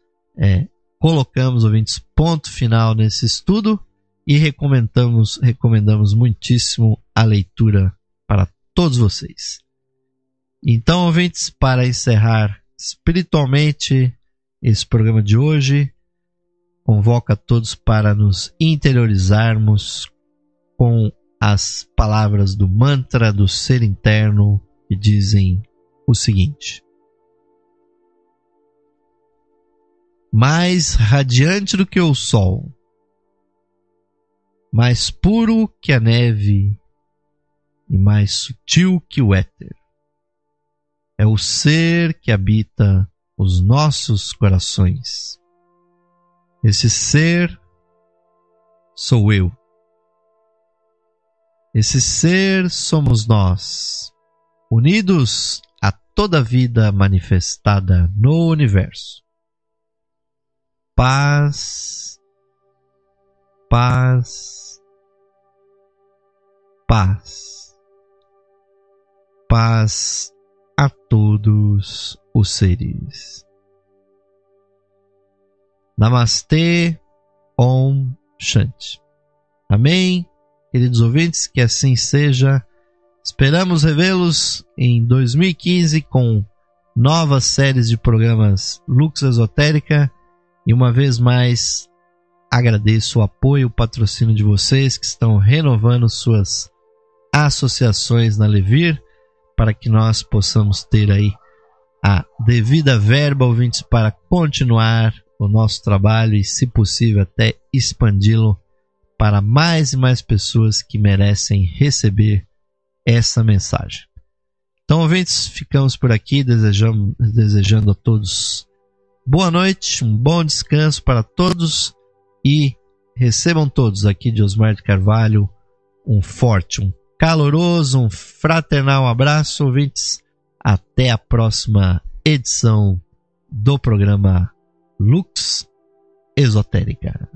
colocamos, ouvintes, ponto final nesse estudo, e recomendamos muitíssimo a leitura para todos vocês. Então, ouvintes, para encerrar espiritualmente esse programa de hoje, convoco a todos para nos interiorizarmos com as palavras do mantra do ser interno, que dizem o seguinte: mais radiante do que o sol, mais puro que a neve e mais sutil que o éter, é o ser que habita os nossos corações. Esse ser sou eu. Esse ser somos nós, unidos a toda a vida manifestada no universo. Paz, paz, paz, paz a todos os seres. Namastê, Om Shanti. Amém, queridos ouvintes, que assim seja. Esperamos revê-los em 2015 com novas séries de programas Lux Esotérica. E uma vez mais, agradeço o apoio e o patrocínio de vocês que estão renovando suas associações na Levir, para que nós possamos ter aí a devida verba, ouvintes, para continuar o nosso trabalho e, se possível, até expandi-lo para mais e mais pessoas que merecem receber essa mensagem. Então, ouvintes, ficamos por aqui desejando a todos boa noite, um bom descanso para todos, e recebam todos aqui de Osmar de Carvalho um forte, um caloroso, um fraternal abraço, ouvintes. Até a próxima edição do programa Lux Esotérica.